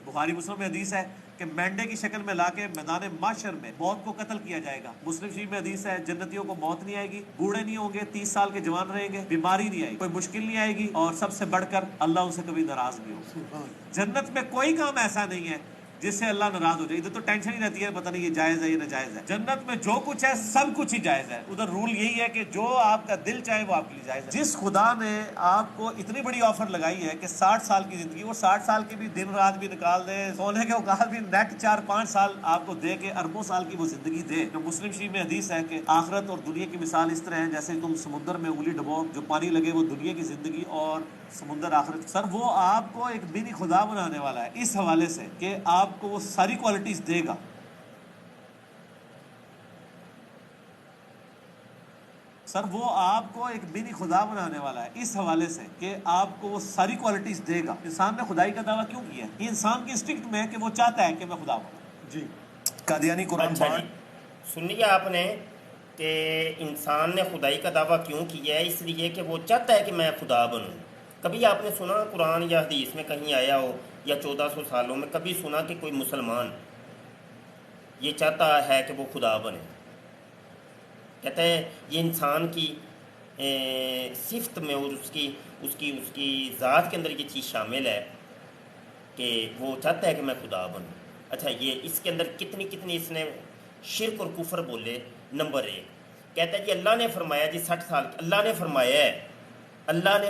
بخاری مسلم میں حدیث ہے کہ مینڈے کی شکل میں لا کے میدان محشر میں موت کو قتل کیا جائے گا۔ مسلم شریف میں حدیث ہے جنتیوں کو موت نہیں آئے گی، بوڑھے نہیں ہوں گے، 30 سال کے جوان رہیں گے، بیماری نہیں آئے گی، کوئی مشکل نہیں آئے گی، اور سب سے بڑھ کر اللہ ان سے کبھی ناراض نہیں ہوگا۔ جنت میں کوئی کام ایسا نہیں ہے جس سے اللہ ناراض ہو جائے۔ ادھر تو ٹینشن ہی رہتی ہے پتہ نہیں یہ جائز ہے یہ ناجائز ہے۔ جنت میں جو کچھ ہے سب کچھ ہی جائز ہے۔ ادھر رول یہی ہے کہ جو آپ کا دل چاہے وہ آپ کے لیے جائز ہے۔ جس خدا نے آپ کو اتنی بڑی آفر لگائی ہے کہ 60 سال کی زندگی، وہ 60 سال کی بھی دن رات بھی نکال دے، سونے کے اوقات بھی نیٹ 4-5 سال آپ کو دے کے اربوں سال کی وہ زندگی دے۔ جو مسلم شریف میں حدیث ہے کہ آخرت اور دنیا کی مثال اس طرح ہے جیسے تم سمندر میں انگلی ڈبو، جو پانی لگے وہ دنیا کی زندگی اور سمندر آخرت۔ سر وہ آپ کو ایک منی خدا بنانے والا ہے اس حوالے سے کہ آپ کو وہ ساری کوالٹیز دے گا۔ سر وہ آپ کو ایک منی خدا بنانے والا ہے اس حوالے سے کہ آپ کو وہ ساری کوالٹیز دے گا۔ انسان نے خدائی کا دعویٰ کیوں کیا ہے؟ یہ انسان کی انسٹنکٹ میں ہے کہ وہ چاہتا ہے کہ میں خدا بنوں۔ جی قادیانی قرآن اچھا جی، سن لیا آپ نے کہ انسان نے خدائی کا دعویٰ کیوں کیا ہے؟ اس لیے کہ وہ چاہتا ہے کہ میں خدا بنوں۔ کبھی آپ نے سنا قرآن یا حدیث میں کہیں آیا ہو یا 1400 سالوں میں کبھی سنا کہ کوئی مسلمان یہ چاہتا ہے کہ وہ خدا بنے؟ کہتے ہیں یہ انسان کی صفت میں اور اس کی ذات کے اندر یہ چیز شامل ہے کہ وہ چاہتا ہے کہ میں خدا بنوں۔ اچھا، یہ اس کے اندر کتنی اس نے شرک اور کفر بولے۔ نمبر 1 کہتا ہے جی اللہ نے فرمایا جی 60 سال اللہ نے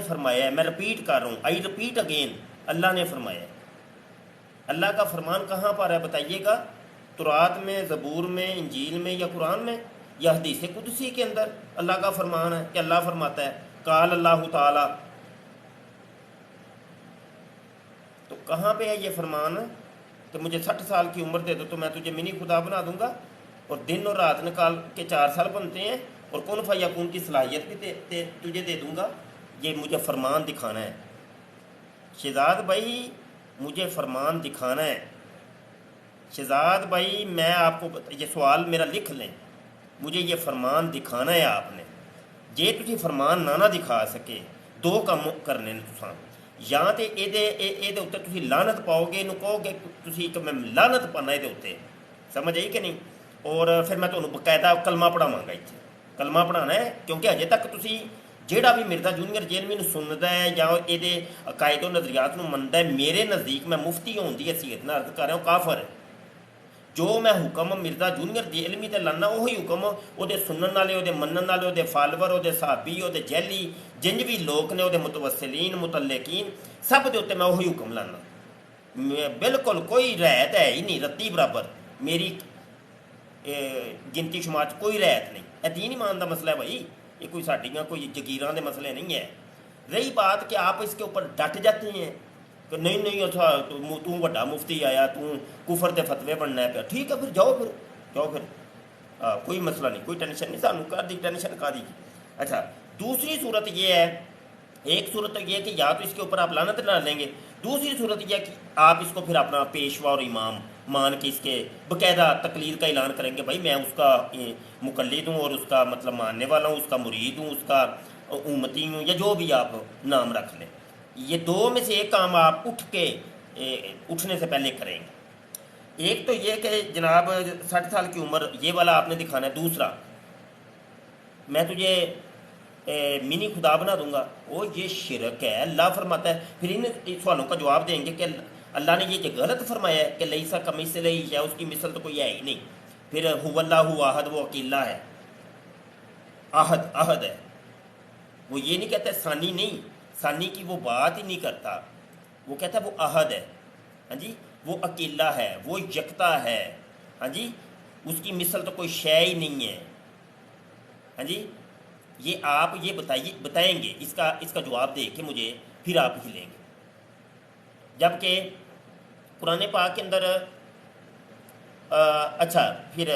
فرمایا ہے، میں رپیٹ کر رہا ہوں، آئی رپیٹ اگین، اللہ نے فرمایا ہے۔ اللہ کا فرمان کہاں پر ہے بتائیے گا؟ تورات میں، زبور میں، انجیل میں یا قرآن میں یا حدیث قدسی کے اندر اللہ کا فرمان ہے کہ اللہ فرماتا ہے قال اللہ تعالی؟ تو کہاں پہ ہے یہ فرمان کہ مجھے 60 سال کی عمر دے دو تو میں تجھے منی خدا بنا دوں گا، اور دن اور رات نکال کے 4 سال بنتے ہیں، اور کن فیکون کی صلاحیت بھی تجھے دے دوں گا؟ یہ مجھے فرمان دکھانا ہے شہزاد بھائی، مجھے فرمان دکھانا ہے شہزاد بھائی۔ میں آپ کو یہ سوال میرا لکھ لیں، مجھے یہ فرمان دکھانا ہے آپ نے۔ جے تسی فرمان نہ دکھا سکے 2 کام کرنے نے تساں، یا تے یہ تسی لعنت پاؤ گے، انہوں کہو گے تسی کہ میں لعنت پانا یہ اتنے، سمجھ آئی کہ نہیں؟ اور پھر میں تمہیں باقاعدہ کلمہ پڑھاواں گا، اتنے کلمہ پڑھانا ہے، کیونکہ اجے تک تسی جیڑا بھی مرزا جونیئر جیلوی نو سندا ہے یا یہ عقائد و نظریات نو مندا ہے، میرے نزدیک میں مفتی ہون دی حیثیت نال عرض کر رہا ہوں کافر ہے۔ جو میں حکم مرزا جونیئر جیلوی تے لانا وہی حکم وہ سنن والے، وہ منن والے، وہ فالوور، وہ صحابی، وہ جیلی جنج بھی لوگ نے، وہ متوسلین متعلقین سب دے اتنے میں وہی حکم لانا، بالکل کوئی رعایت ہے ہی نہیں، رتی برابر میری گنتی شمار کوئی رعایت نہیں۔ یہ دین ایمان دا مسئلہ ہے بھائی، یہ کوئی ساڈیاں کوئی جگیراں دے مسئلے نہیں ہے۔ رہی بات کہ آپ اس کے اوپر ڈٹ جاتے ہیں کہ نہیں تو بڑا مفتی آیا، تو کفر دے فتوے بننا ہے پیا، ٹھیک ہے پھر جاؤ پھر کوئی مسئلہ نہیں، کوئی ٹینشن نہیں، سانوں کر دی ٹینشن کا دی۔ اچھا، دوسری صورت یہ ہے، ایک صورت یہ ہے کہ یا تو اس کے اوپر آپ لعنت ڈال لیں گے، دوسری صورت یہ ہے کہ آپ اس کو پھر اپنا پیشوا اور امام مان کے اس کے باقاعدہ تقلید کا اعلان کریں گے، بھائی میں اس کا مقلد ہوں اور اس کا مطلب ماننے والا ہوں، اس کا مرید ہوں، اس کا امتی ہوں، یا جو بھی آپ نام رکھ لیں۔ یہ 2 میں سے ایک کام آپ اٹھنے سے پہلے کریں گے۔ ایک تو یہ کہ جناب 60 سال کی عمر یہ والا آپ نے دکھانا ہے، دوسرا میں تجھے منی خدا بنا دوں گا، وہ یہ شرک ہے۔ اللہ فرماتا ہے، پھر ان سوالوں کا جواب دیں گے کہ اللہ نے یہ غلط فرمایا ہے کہ لیسا کمثلہ شیء، اس کی مثل تو کوئی ہے ہی نہیں۔ پھر هو اللہ احد، وہ اکیلا ہے، احد ہے، وہ یہ نہیں کہتا ثانی نہیں، ثانی کی وہ بات ہی نہیں کرتا، وہ کہتا ہے وہ احد ہے، ہاں جی، وہ اکیلا ہے، وہ یکتا ہے، ہاں جی، اس کی مثل تو کوئی شے ہی نہیں ہے۔ ہاں جی، یہ آپ یہ بتائیں گے، اس کا جواب دے کے مجھے، پھر آپ ہلیں گے. جبکہ قرآن پاک کے اندر اچھا پھر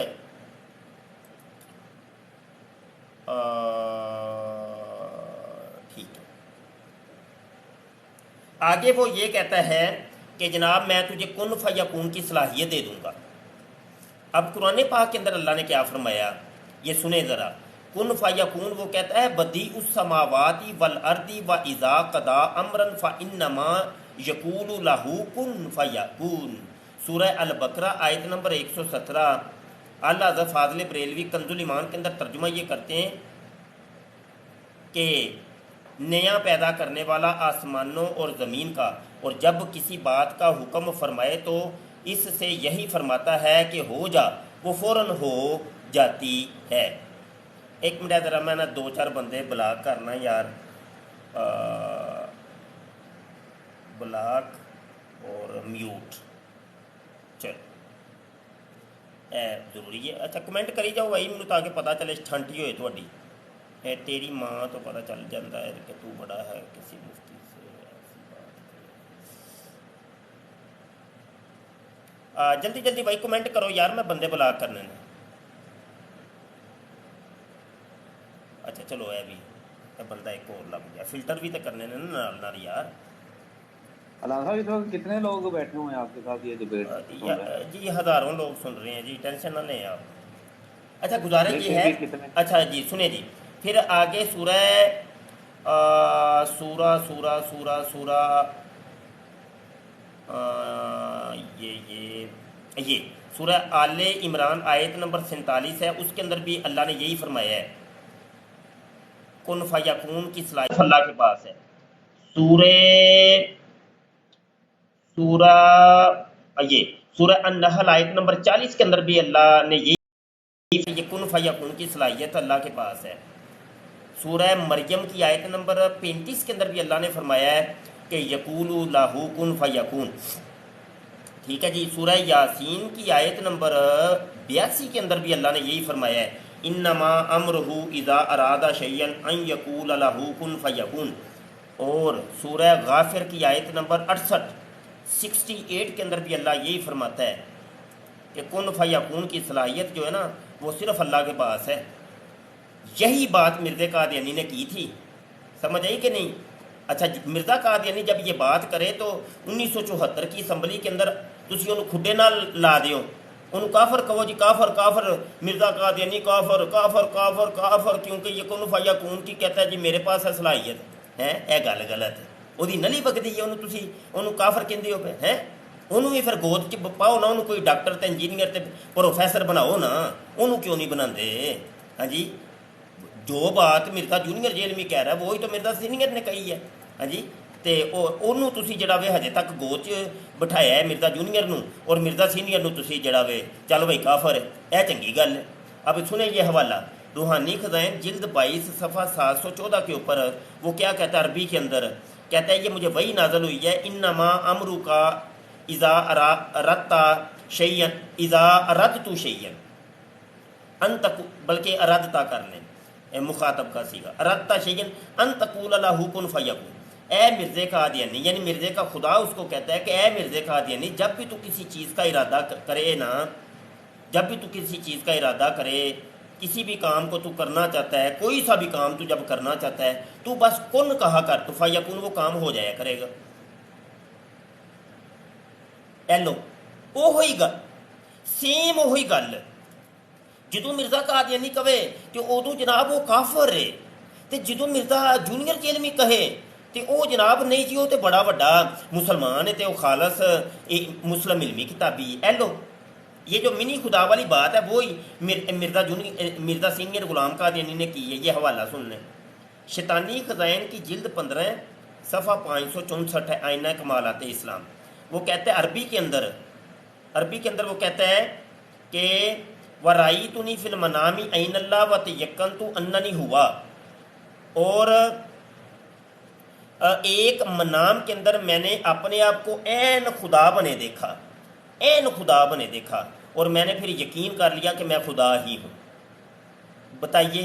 ٹھیک ہے، آگے وہ یہ کہتا ہے کہ جناب میں تجھے کن فیکون کی صلاحیت دے دوں گا. اب قرآن پاک کے اندر اللہ نے کیا فرمایا یہ سنیں ذرا. کن فیکون وہ کہتا ہے بدیع السماوات والارض واذا قضا امرا فانما یقول لہ کن فیکون. سورہ البقرہ آیت نمبر 117. اعلیٰ حضرت فاضل بریلوی کنز الایمان کے اندر ترجمہ یہ کرتے ہیں کہ نیا پیدا کرنے والا آسمانوں اور زمین کا، اور جب کسی بات کا حکم فرمائے تو اس سے یہی فرماتا ہے کہ ہو جا، وہ فوراً ہو جاتی ہے. ایک منٹ ذرا میں نا 2-4 بندے بلاک کرنا یار، بلاک اور میوٹ. چل ضروری ہے. اچھا کمنٹ کری جاؤ بھائی مجھے تاکہ پتہ چلے ٹھنڈی ہوئے تھوڑی. تیری ماں تو پتہ چل جاتا ہے کہ تو بڑا ہے کسی مفتی سے ایسی بات. جلدی جلدی بھائی کمنٹ کرو یار، میں بندے بلاک کرنے نے. اچھا چلو ہے بھی بندہ ایک اور لگ گیا، فلٹر بھی تو کرنے نے نا نال یار. علامہ صاحب اس وقت کتنے لوگ بیٹھے ہوئے ہیں آپ کے ساتھ یہ ڈبیٹ سن رہے ہیں؟ جی ہزاروں لوگ سن رہے ہیں جی، ٹینشن نہ لیں آپ. اچھا گزارش نہیں، یہ پھر ہے. بھی کتنے؟ اچھا جی سنیں جی، پھر آگے سورہ یہ سورہ آل عمران آیت نمبر 47 ہے، اس کے اندر بھی اللہ نے یہی فرمایا ہے کن فیکون کی صلاحیت اللہ کے پاس ہے. سورہ النحل آیت نمبر 40 کے اندر بھی اللہ نے یہی کن فیکون کی صلاحیت اللہ کے پاس ہے. سورہ مریم کی آیت نمبر 35 کے اندر بھی اللہ نے فرمایا ہے کہ یقول لاہو کن فیکون. ٹھیک ہے جی. سورہ یاسین کی آیت نمبر 82 کے اندر بھی اللہ نے یہی فرمایا ہے انما امرہ اذا اراد شیئا ان یقول له کن فیکون. اور سورہ غافر کی آیت نمبر 68 کے اندر بھی اللہ یہی فرماتا ہے کہ کن فیکون کی صلاحیت جو ہے نا وہ صرف اللہ کے پاس ہے. یہی بات مرزا قادیانی نے کی تھی، سمجھ آئی کہ نہیں؟ اچھا مرزا قادیانی جب یہ بات کرے تو 1974 کی اسمبلی کے اندر تسی انہوں کھڈے نہ لا دیو، انہوں کافر کہو جی، کافر کافر مرزا قادیانی کافر کافر کافر کافر، کیونکہ یہ کن فیکون کی کہتا ہے جی میرے پاس ہے صلاحیت ہے. اے گل غلط ہے، وہی نلی بگدی ہے، انہوں تسی انہوں کافر کہندے ہو پہ ہیں. انہوں بھی پھر گود چ پاؤ نا، انہوں کوئی ڈاکٹر تے انجینئر تے پروفیسر بناؤ نا، انہوں کیوں نہیں بنا دے؟ ہاں جی جو بات مرزا جونیئر جیل میں کہہ رہا ہے وہی تو مرزا سینئر نے کہی ہے. ہاں جی تے انہوں تسی جڑا وے ہجے تک گود چ بٹھایا ہے مرزا جونیئر نو، اور مرزا سینئر نو تسی جڑا وے چل بھائی کافر ہے. اے چنگی گل ہے. اب سنیں یہ حوالہ روحانی خزائن جلد 22 صفحہ 714 کے اوپر وہ کیا کہتا ہے عربی کے اندر، کہتا ہے یہ مجھے وہی نازل ہوئی ہے انما امرو کا اذا اردت شیئا اذا اردت شیئا انت، بلکہ اردتا کر لیں مخاطب کا سیگا، اردتا شیئا ان تقول لہ کن فیکون. اے مرزا قادیانی، یعنی مرزا کا خدا اس کو کہتا ہے کہ اے مرزا قادیانی جب بھی تو کسی چیز کا ارادہ کرے نا، جب بھی تو کسی چیز کا ارادہ کرے، کسی بھی کام کو تو کرنا چاہتا ہے، کوئی سا بھی کام تو جب کرنا چاہتا ہے تو بس کن کہا کر تو فیکون وہ کام ہو جایا کرے گا. ایلو وہی گل سیم وہی گل جدوں مرزا قادیانی کہے کہ ادو جناب وہ کافر ہے، تے جدوں مرزا جونیئر جیل میں کہے تے او جناب نہیں جی وہ تے بڑا بڑا مسلمان ہے تے وہ خالص مسلم علمی کتابی. ایلو یہ جو منی خدا والی بات ہے وہی مرزا سینئر غلام قادیانی نے کی ہے. یہ حوالہ سن لیں شیطانی خزائن کی جلد 15 صفحہ 564 ہے آئینہ کمالات اسلام. وہ کہتا ہے عربی کے اندر وہ کہتا ہے کہ وَرَأَيْتُنِي فِي الْمَنَامِ عَيْنَ اللَّهِ وَتَيَقَّنْتُ أَنَّنِي ہوا. اور ایک منام کے اندر میں نے اپنے آپ کو عین خدا بنے دیکھا، عین خدا بنے دیکھا، اور میں نے پھر یقین کر لیا کہ میں خدا ہی ہوں. بتائیے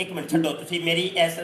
1 ਮਿੰਟ ਛੱਡੋ, ਤੁਸੀਂ ਮੇਰੀ ਐਸ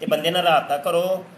ਤੇ ਬੰਦੇ ਨਾਲ ਰਾਬਤਾ ਕਰੋ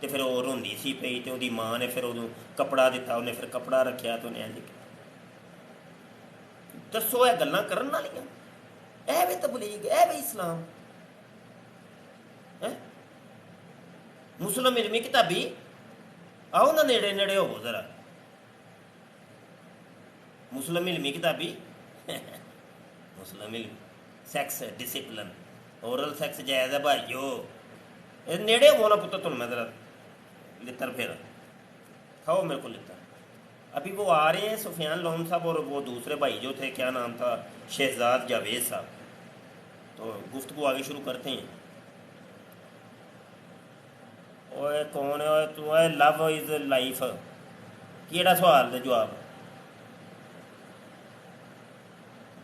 ਤੇ تو پھر وہ روندی سی پئی تو وہی ماں نے پھر وہ کپڑا دیتا انہیں پھر کپڑا رکھیا تو انہیں انج دسو یہ گلاں کرن والیاں اے وے تبلیغ اے وے اسلام مسلم علمی کتابی آؤ نہ نیڑے نیڑے ہوو ذرا مسلم علمی کتابی مسلم علم سیکس ڈسپلن اورل سیکس جائز ہے بھائیو نیڑے ہو نا پتر تم میں ذرا لتر پھر کھاؤ میرے کو لتر ابھی وہ آ رہے ہیں سفیان لون صاحب اور وہ دوسرے بھائی جو تھے کیا نام تھا شہزاد جاوید صاحب تو گفتگو آگے شروع کرتے ہیں اوے کون ہے تو ہے لو از لائف کیڑا سوال دے جواب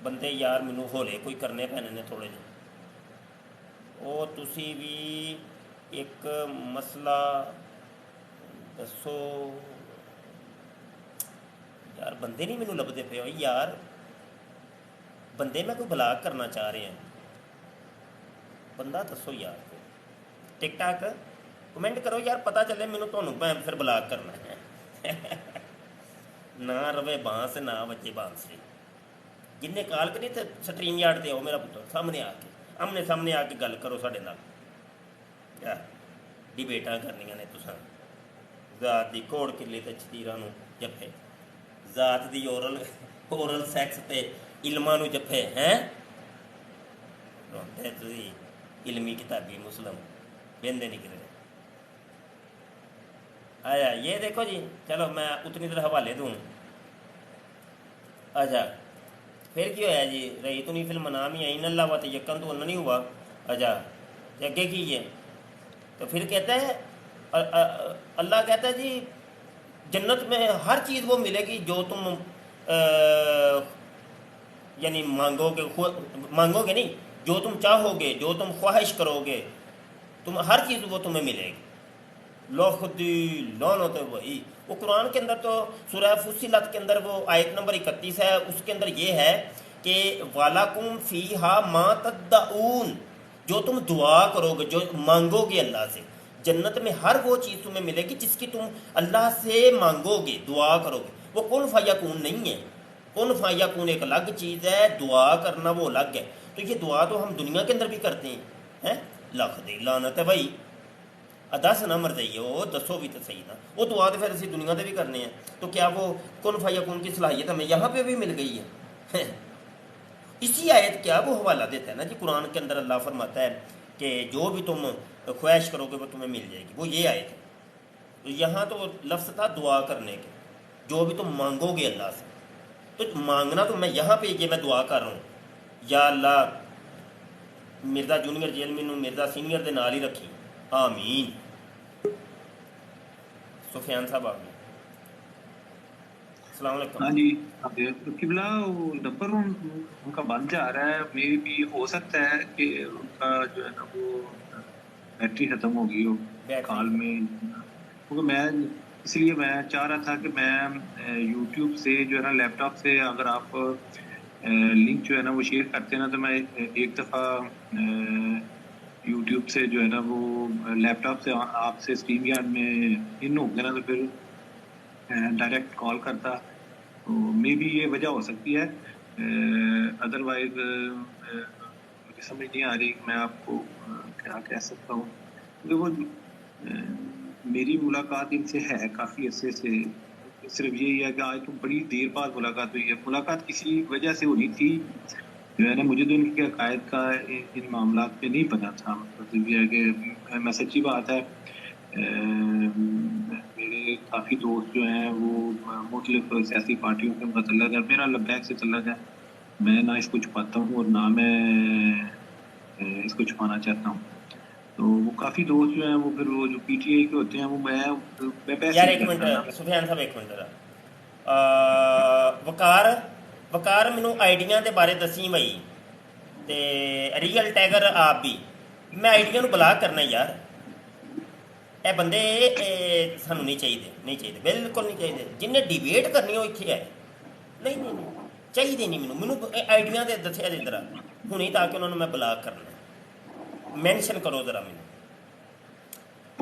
بندے یار مینوں ہولے کوئی کرنے پینے نے تھوڑے جہے وہ تسی بھی ایک مسئلہ دسو یار بندے نہیں مینوں لبھدے پے ہوئے یار بندے میں کوئی بلاک کرنا چاہ رہے ہیں بندہ دسو یار ٹک ٹاک کمنٹ کرو یار پتہ چلے مینوں تھانوں میں پھر بلاک کرنا ہے نہ روے بانس نہ بچے بانسری جن نے کال کری تو سٹریم یارڈ تے آؤ میرا پتر سامنے آ کے آمنے سامنے آ کے گل کرو ساڈے نال کیا ڈبیٹاں کرنیاں نے تساں ذات دی کوڑ کلی تے چتیراں نو جفے ذات دی اورل سیکس تے علماں نو جفے ہیں روندے تسی علمی کتابی مسلم بیندے نہیں کرے آیا یہ دیکھو جی چلو میں اتنی دیر حوالے دوں اچھا پھر کی ہویا جی رہی تو نہیں فلم نام ہی آئین اللہ ہوا تو یکن تو نہیں ہوا اچھا اگے کیجیے تو پھر کہتا ہے اللہ کہتا ہے جی جنت میں ہر چیز وہ ملے گی جو تم یعنی مانگو گے نہیں جو تم چاہو گے جو تم خواہش کرو گے تم ہر چیز وہ تمہیں ملے گی لو خودی لونت وہی وہ قرآن کے اندر تو سورہ فصلت کے اندر وہ آیت نمبر 31 ہے اس کے اندر یہ ہے کہ وَلَكُمْ فِيهَا مَا تَدَّعُونَ جو تم دعا کرو گے جو مانگو گے اللہ سے جنت میں ہر وہ چیز تمہیں ملے گی جس کی تم اللہ سے مانگو گے دعا کرو گے وہ کن فیکون نہیں ہے کن فیکون ایک الگ چیز ہے دعا کرنا وہ الگ ہے تو یہ دعا تو ہم دنیا کے اندر بھی کرتے ہیں لکھ دی لعنت ہے بھائی دس نہ مرضی ہو دسو بھی تو صحیح نا وہ دعا تو پھر اسی دنیا تے بھی کرنے ہیں تو کیا وہ کن فیکون کی صلاحیت ہمیں یہاں پہ بھی مل گئی ہے اسی آیت کیا وہ حوالہ دیتا ہے نا جی قرآن کے اندر اللہ فرماتا ہے کہ جو بھی تم خواہش کرو گے وہ تمہیں مل جائے گی وہ یہ آیت ہے تو یہاں تو لفظ تھا دعا کرنے کے جو بھی تم مانگو گے اللہ سے تو مانگنا تو میں یہاں پہ یہ میں دعا کر رہا ہوں یا اللہ مرزا جونیئر جیل میں مرزا سینئر دے نال ہی رکھی آمین سفیان صاحب آپ السلام علیکم ہاں جی قبلہ وہ نمبر ان کا بند جا رہا ہے مے بھی ہو سکتا ہے کہ ان کا جو ہے نا وہ بیٹری ختم ہو گئی ہو کال میں کیونکہ میں اس لیے میں چاہ رہا تھا کہ میں یوٹیوب سے جو ہے نا لیپ ٹاپ سے اگر آپ لنک جو ہے نا وہ شیئر کرتے ہیں نا تو میں ایک دفعہ یوٹیوب سے جو ہے نا وہ لیپ ٹاپ سے آپ سے اسٹریم یارڈ میں ان ہو گیا نا تو پھر ڈائریکٹ کال کرتا تو مے بھی یہ وجہ ہو سکتی ہے ادروائز مجھے سمجھ نہیں آ رہی میں آپ کو کیا کہہ سکتا ہوں کیونکہ وہ میری ملاقات ان سے ہے کافی عرصے سے صرف یہی ہے کہ آج تو بڑی دیر بعد ملاقات ہوئی ہے ملاقات کسی وجہ سے ہونی تھی جو ہے نا مجھے تو ان کے عقائد کا ان معاملات پہ نہیں پتا تھا مطلب یہ ہے کہ میں سچی بات ہے میرے کافی دوست جو ہیں وہ مختلف سیاسی پارٹیوں کے متعلق ہے میرا لبیک سے تعلق ہے میں نہ اس کو چھپاتا ہوں اور نہ میں اس کو چھپانا چاہتا ہوں تو وہ کافی دوست جو ہیں وہ پھر وہ جو پی ٹی آئی کے ہوتے ہیں وہ میں یار ایک منٹ سفیان صاحب ایک منٹ ذرا وقار مینوں آئیڈیاں دے بارے دسی بھائی تے ریئل ٹیگر آپ بھی میں آئیڈیاں نو بلاک کرنا یار اے بندے سانوں نہیں چاہیے بالکل نہیں چاہیے جن نے ڈیبیٹ کرنی وہ اتنے آئے نہیں چاہیے نہیں مینوں آئیڈیاں دے دسیا جی ذرا ہوں تاکہ انہوں نے میں بلاک کرنا مینشن کرو ذرا مینوں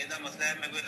ਇਹਦਾ ਮਸਲਾ ਹੈ ਮੇਰੇ ਕੋਲ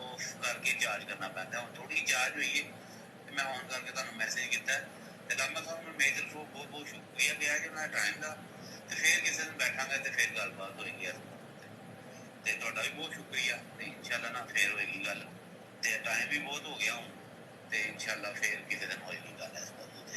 ਆਫ ਕਰਕੇ ਚਾਰਜ ਕਰਨਾ ਪੈਂਦਾ। ਹੁਣ ਥੋੜੀ ਚਾਰਜ ਹੋਈ ਹੈ ਤੇ ਮੈਂ ਔਨ ਕਰਕੇ ਤੁਹਾਨੂੰ ਮੈਸੇਜ ਕੀਤਾ ਤੇ ਲਾਮਾ ਸਾਹਿਬ ਨੂੰ ਮੇਜਰ ਬਹੁਤ ਬਹੁਤ ਸ਼ੁਕਰੀਆ ਗਿਆ ਜੀ ਉਹਨਾਂ ਟਾਈਮ ਦਾ। ਤੇ ਫਿਰ ਕਿਸੇ ਦਿਨ ਬੈਠਾਂਗੇ ਤੇ ਫਿਰ ਗੱਲਬਾਤ ਹੋਏਗੀ ਇਸ ਤੇ ਤੁਹਾਡਾ ਵੀ ਬਹੁਤ ਸ਼ੁਕਰੀਆ ਤੇ ਇਨਸ਼ਾਅੱਲਾ ਨਾ ਫਿਰ ਹੋਏਗੀ ਗੱਲ। ਤੇ ਟਾਈਮ ਵੀ ਬਹੁਤ ਹੋ ਗਿਆ ਹੁਣ ਤੇ ਇਨਸ਼ਾਅੱਲਾ ਫਿਰ ਕਿਸੇ ਦਿਨ ਹੋਏਗੀ ਗੱਲ ਇਸ ਬਾਤ ਤੇ।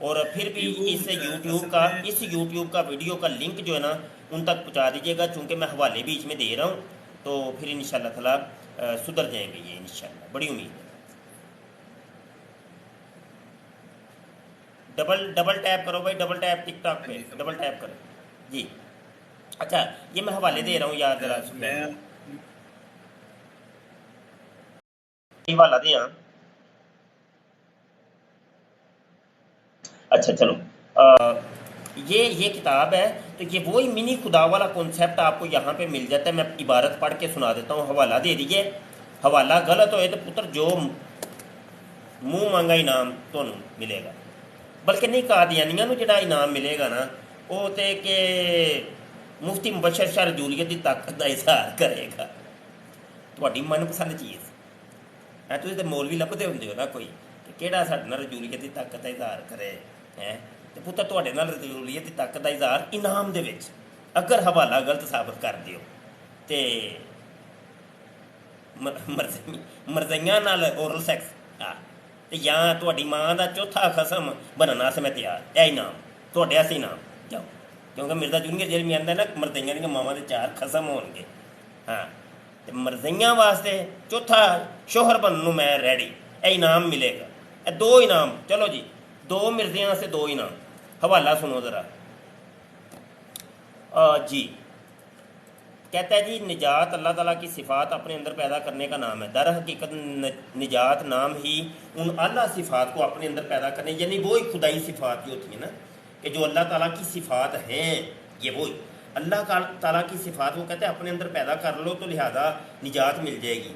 اور پھر بھی اس یوٹیوب کا ویڈیو کا لنک جو ہے نا ان تک پہنچا دیجیے گا، چونکہ میں حوالے بیچ میں دے رہا ہوں، تو پھر انشاءاللہ تعالیٰ سدھر جائیں گے یہ انشاءاللہ، بڑی امید ہے۔ ڈبل ٹیپ کرو بھائی، ڈبل ٹیپ ٹک ٹاک پہ ڈبل ٹیپ کرو جی۔ اچھا یہ میں حوالے دے رہا ہوں یار، ذرا حوالہ دیں۔ اچھا چلو، یہ کتاب ہے، تو یہ وہی منی خدا والا کانسیپٹ آپ کو یہاں پہ مل جاتا ہے۔ میں عبارت پڑھ کے سنا دیتا ہوں، حوالہ دے دیجیے۔ حوالہ غلط ہوئے تو پتر جو منہ مانگا انعام تو ملے گا، بلکہ نہیں قادیانیاں نو جڑا انعام ملے گا نا وہ تے کہ مفتی مبشر شاہ رجولیت کی طاقت کا اظہار کرے گا، تھوڑی من پسند چیز ہے۔ تھی تو مولوی لبھتے ہوں نا کوئی کہ کہڑا سارے نال رجولیت کی طاقت کا اظہار کرے ہے، تو پتر تھوڑے نال رجولیت کی طاقت کا اظہار انعام دے وچ اگر حوالہ غلط ثابت کر دیو تے مرزیاں نال اورل سیکس یا تھوڑی ماں کا چوتھا قسم بننا سے میں تیار، یہ انعام تھوڑے سے انعام جاؤ، کیونکہ مرزا جونیئر جیل میں آتا ہے نا مرزیاں دیا ماواں کے 4 قسم ہون گے، ہاں مرزیاں واسطے چوتھا شوہر بننے میں ریڈی، یہ انعام ملے گا، یہ 2 انعام۔ چلو جی 2 مرزیاں سے 2 انعام۔ حوالہ سنو ذرا جی، کہتا ہے جی نجات اللہ تعالیٰ کی صفات اپنے اندر پیدا کرنے کا نام ہے۔ در حقیقت نجات نام ہی ان اعلیٰ صفات کو اپنے اندر پیدا کرنے، یعنی وہی خدائی صفات جو ہوتی ہیں نا کہ جو اللہ تعالیٰ کی صفات ہیں، یہ وہی اللہ تعالیٰ کی صفات وہ کہتے ہیں اپنے اندر پیدا کر لو تو لہذا نجات مل جائے گی۔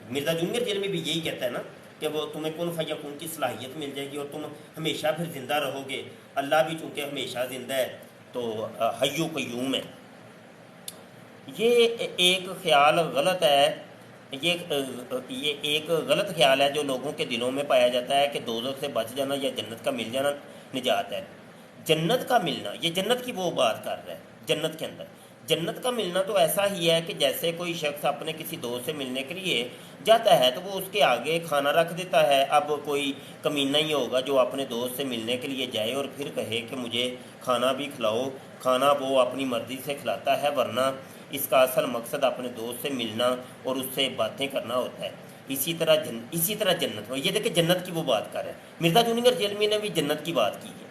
مرزا جونیئر جیل میں بھی یہی کہتا ہے نا کہ وہ تمہیں کن فیکون کی صلاحیت مل جائے گی اور تم ہمیشہ پھر زندہ رہو گے۔ اللہ بھی چونکہ ہمیشہ زندہ ہے تو حی و قیوم ہے۔ یہ ایک خیال غلط ہے، یہ ایک غلط خیال ہے جو لوگوں کے دلوں میں پایا جاتا ہے کہ دوزخ سے بچ جانا یا جنت کا مل جانا نجات ہے۔ جنت کا ملنا، یہ جنت کی وہ بات کر رہا ہے، جنت کے اندر جنت کا ملنا تو ایسا ہی ہے کہ جیسے کوئی شخص اپنے کسی دوست سے ملنے کے لیے جاتا ہے تو وہ اس کے آگے کھانا رکھ دیتا ہے۔ اب کوئی کمینہ ہی ہوگا جو اپنے دوست سے ملنے کے لیے جائے اور پھر کہے کہ مجھے کھانا بھی کھلاؤ، کھانا وہ اپنی مرضی سے کھلاتا ہے، ورنہ اس کا اصل مقصد اپنے دوست سے ملنا اور اس سے باتیں کرنا ہوتا ہے۔ اسی طرح جنت میں، یہ دیکھیں جنت کی وہ بات کر رہے ہیں، مرزا جونیئر جیلمی نے بھی جنت کی بات کی ہے۔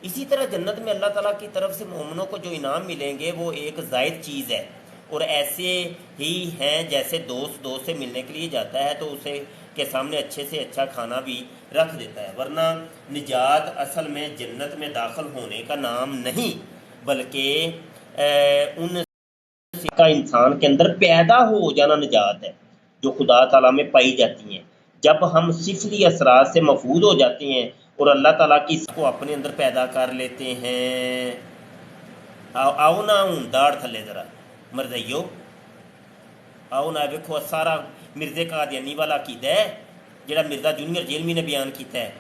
اسی طرح جنت میں اللہ تعالیٰ کی طرف سے مومنوں کو جو انعام ملیں گے وہ ایک زائد چیز ہے، اور ایسے ہی ہیں جیسے دوست سے ملنے کے لیے جاتا ہے تو اسے کے سامنے اچھے سے اچھا کھانا بھی رکھ دیتا ہے، ورنہ نجات اصل میں جنت میں داخل ہونے کا نام نہیں، بلکہ ان کا انسان کے اندر پیدا ہو جانا نجات ہے جو خدا تعالیٰ میں پائی جاتی ہیں۔ جب ہم سفلی اثرات سے محفوظ ہو جاتے ہیں اور اللہ تعالیٰ کی اس کو اپنے اندر پیدا کر لیتے ہیں۔ آؤ نہ ہوں داڑھ تھلے ذرا مرزیو، آؤ نہ ویکھو سارا مرزے قادیانی والا عقیدہ ہے جڑا مرزا جونیئر جیلمی نے بیان کیتا ہے۔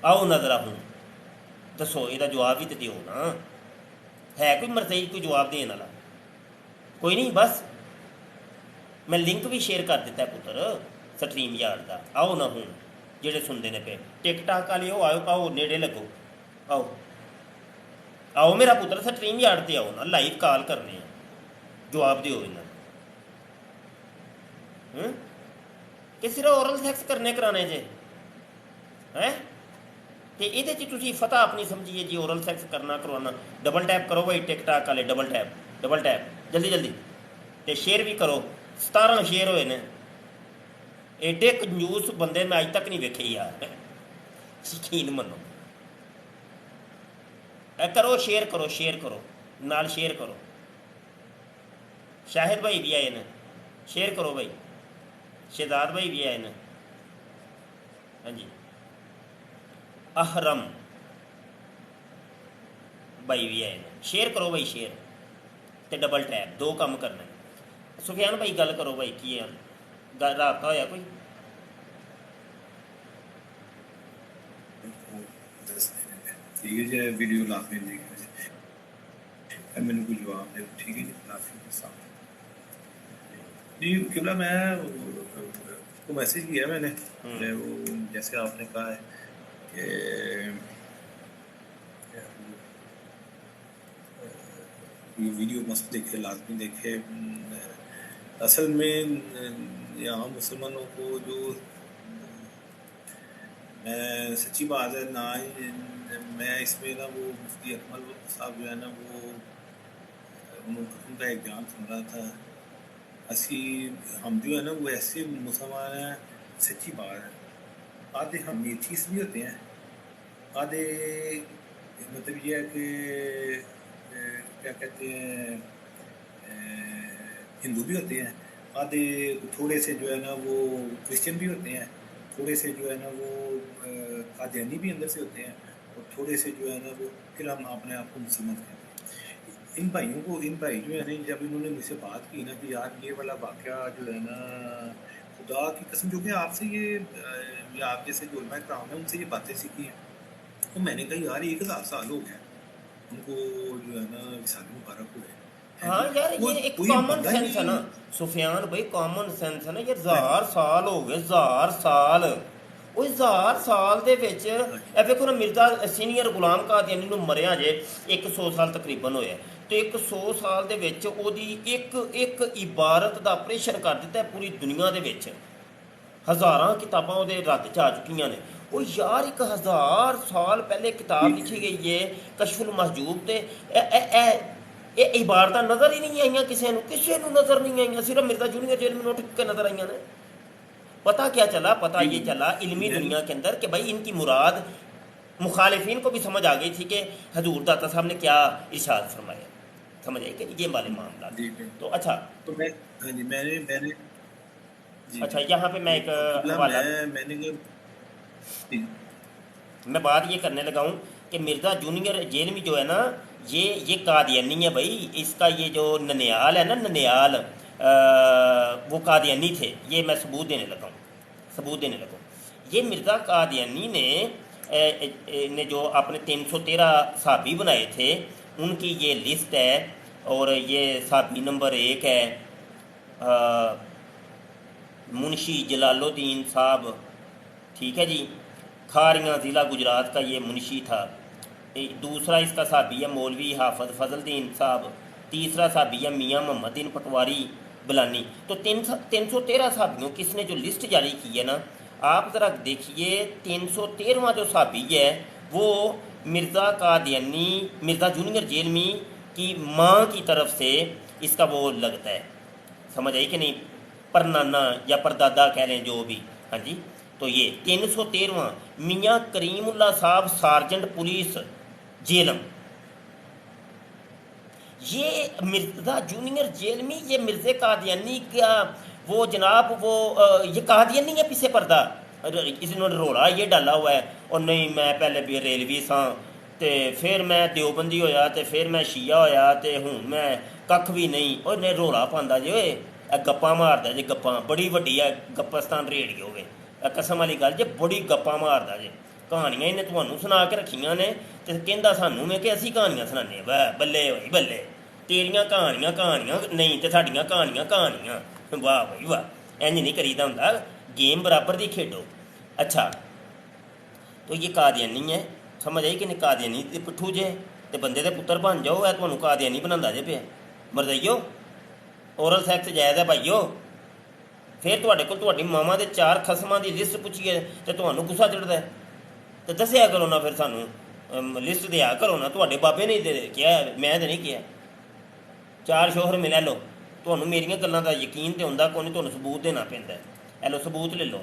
آؤ نہ ذرا ہوں دسو یہ جواب بھی تو دیو نا، ہے کوئی مرزئی کوئی جواب دین والا؟ کوئی نہیں، بس میں لنک بھی شیئر کر دیتا ہے پتر سٹریم یارڈ کا، آؤ نہ ہوں جڑے سنتے ہیں پہ ٹک ٹاک والے ہو، آؤ نیڑے لگو، آؤ میرا پتر سٹریم یارڈ تے آؤ نا، لائیو کال کرنے ہیں، جواب دیو انہوں کہ صرف اورل سیکس کرنے کرانے جے ہیں کہ یہ تھی فتح اپنی سمجھیے جی، اورل سیکس کرنا کروانا۔ ڈبل ٹیپ کرو بھائی ٹک ٹاک والے، ڈبل ٹیپ جلدی جلدی، تے شیئر بھی کرو، 17 شیئر ہوئے نے۔ ایڈے کنجوس بندے میں اج تک نہیں ویکھے یار، یقین منو، کرو شیئر کرو نال شیئر کرو۔ شاہد بھائی بھی آئے نے، شیئر کرو بھائی، شہزاد بھائی بھی آئے نے، ہاں جی، احرم بھائی بھی آئے نے، شیئر کرو بھائی، شیئر تے ڈبل ٹیپ، 2 کام کرنے۔ سفیان بھائی گل کرو بھائی، کی ہے رابطہ ہویا کوئی؟ ٹھیک ہے جی، ویڈیو لازمی دیکھنا جی، میرے کو جواب دے، ٹھیک ہے جی، لازمی جی قبلہ میں کو میسج کیا میں نے، وہ جیسے آپ نے کہا ہے کہ یہ ویڈیو مست دیکھے، لازمی دیکھے۔ اصل میں یہاں مسلمانوں کو جو میں سچی بات ہے نا، میں اس میں نا وہ مفتی اکمل صاحب جو ہے نا وہ ان کا ایک بیان سن رہا تھا، اسی ہم جو ہے نا وہ ایسے مسلمان ہیں، سچی بات ہے، آدھے ہم ایتھیسٹ بھی ہوتے ہیں، آدھے مطلب یہ ہے کہ کیا کہتے ہیں ہندو بھی ہوتے ہیں، آدھے تھوڑے سے جو ہے نا وہ کرسچن بھی ہوتے ہیں، تھوڑے سے جو ہے نا وہ قادیانی بھی اندر سے ہوتے ہیں، اور تھوڑے سے جو ہے نا وہ پھر ہم اپنے آپ کو مسلمان کہتے ہیں۔ ان بھائیوں کو، ان بھائی جو ہے نا جب انہوں نے مجھ سے بات کی نا کہ یار یہ والا واقعہ جو ہے نا خدا کی قسم، جو کہ آپ سے یہ آپ جیسے جو علماء کرام ہیں ان سے یہ باتیں سیکھی ہیں، تو میں نے کہا یار 1000 سال ہو گیا ان کو جو ہے نا وصال مبارک ہوئے۔ ہاں یار یہ ایک کامن سینس ہے نا سفیان بھائی، کامن سینس ہے نا، یہ 1000 سال ہو گئے، 1000 سال، وہ 1000 سال دے وچ اے ویکھو نا مرزا سینئر غلام قادیانی نو مریا جے 100 سال تقریباً ہوئے، تو 100 سال دے وچ او دی ایک عبارت دا آپریشن کر دیتا ہے پوری دنیا دے وچ، ہزاراں کتاباں وہ رد چ آ چکی نے۔ وہ یار 1000 سال پہلے کتاب لکھی گئی ہے کشف المحجوب، تے یہ عبارتیں نظر ہی نہیں آئیاں کسی نو نظر نہیں آئیاں، صرف مرزا جونیئر جیل میں اٹھ کے نظر آئیاں نے۔ پتہ کیا چلا؟ پتہ یہ چلا علمی دنیا کے اندر کہ بھائی ان کی مراد مخالفین کو بھی سمجھ آ گئی تھی کہ حضور داتا صاحب نے کیا ارشاد فرمایا، سمجھ آئی کہ یہ والے معاملات۔ تو اچھا تو میں نے اچھا یہاں پہ میں ایک حوالہ میں بات یہ کرنے لگا ہوں کہ مرزا جونیئر جیل میں جو ہے نا یہ قادیانی ہے بھائی، اس کا یہ جو ننیال ہے نا، ننیال وہ قادیانی تھے، یہ میں ثبوت دینے لگا ہوں۔ یہ مرزا قادیانی نے جو اپنے 313 صحابی بنائے تھے ان کی یہ لسٹ ہے، اور یہ صحابی نمبر 1 ہے منشی جلال الدین صاحب، ٹھیک ہے جی، کھاریاں ضلع گجرات کا یہ منشی تھا۔ دوسرا اس کا صحابی ہے مولوی حافظ فضل الدین صاحب، تیسرا صحابی ہے میاں محمد دین پٹواری بلانی۔ تو 313 صحابیوں کی اس نے جو لسٹ جاری کی ہے نا، آپ ذرا دیکھیے 313واں جو صحابی ہے وہ مرزا قادیانی، مرزا جونیئر جیلمی کی ماں کی طرف سے اس کا وہ لگتا ہے، سمجھ آئی کہ نہیں، پرنانا یا پردادا کہہ لیں جو بھی، ہاں جی۔ تو یہ 313واں میاں کریم اللہ صاحب سارجنٹ پولیس جیلم، یہ مرزا جونیئر جیل میں یہ مرزا قادیانی کا وہ جناب وہ یہ قادیانی ہے پیچھے پردہ، اس نے روڑا یہ ڈالا ہوا ہے، اور نہیں میں پہلے بھی ریلوی ساں تے پھر میں دیوبندی ہویا تے پھر میں شیعہ ہویا تے ہوں میں ککھ بھی نہیں، اور نے روڑا پاندا جی ہوئے گپاں ماردا جی، گپاں بڑی وڈی ہے گپستان ریڑیو ہوئے، قسم والی گل جی بڑی گپاں ماردا جی، کہانیاں انہیں تمہوں سنا کے رکھیاں نے تے کہندا سانوں میں کہ اسی کہانیاں سنانے بلے ہوئی بلے تیریاں کہانیاں نہیں تے ساڈیاں کہانیاں، واہ بھائی واہ، انج نہیں کریدا ہوندا، گیم برابر دی کھیڈو۔ اچھا تو یہ قادیانی ہے، سمجھ آئی کہ نہیں، قادیانی تے پٹھو جے تے بندے دے پتر بن جاؤ، ہے تمہوں قادیانی بناوندا جے پیا، مرزائیو اورل سیکس جائز ہے بھائیو، پھر تواڈے کول تواڈی ماواں دے 4 خصماں دی لسٹ پوچھیے تے تمہوں غصہ چڑھدا ہے، تے دسیا کرو نا پھر سانوں لسٹ دیا کرو نا، تواڈے بابے نے کیا میں تے نہیں کیا، 4 شوہر میں لے لو، تمہوں میریاں گلاں دا یقین تے ہوندا کوئی نہیں، تمہوں ثبوت دینا پیندا ہے، اے لو ثبوت لے لو،